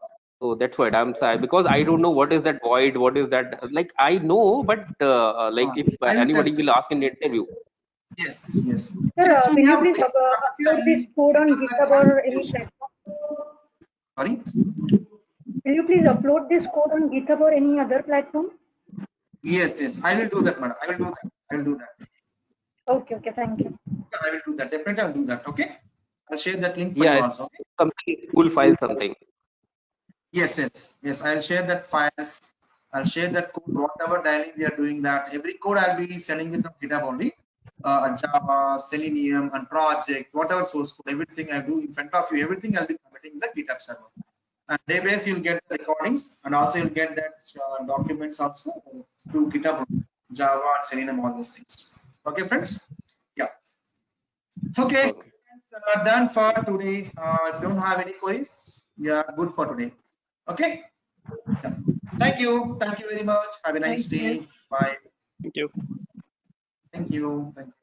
So that's why I'm saying because I don't know what is that void, what is that like I know, but like if I will tell anybody you. will ask in interview, Yes, yes. sir, Just we can you have please basic upload this understanding. code on Little bit GitHub once or any you- platform? Sorry. Will you please upload this code on GitHub or any other platform? Yes, yes. I will do that, madam. I will do that. I will do that. Okay, okay, thank you. I will do that. Definitely, I'll do that. Okay. I'll share that link for yeah, you it's also. Okay. something cool file something. Yes, yes, yes. I'll share that files. I'll share that code. Whatever dialing we are doing that. Every code I'll be sending it on GitHub only. Java, Selenium, and project, whatever source code, everything I do in front of you. Everything I'll be committing in the GitHub server. And database you'll get the recordings, and also you'll get that documents also to GitHub, Java, and Selenium, all those things. Okay, friends. Yeah. Okay. Okay. Done for today. Don't have any queries. We are good for today. Okay. Yeah. Thank you. Thank you very much. Have a nice Thank you. day. Bye. Thank you. Thank you. Thank you.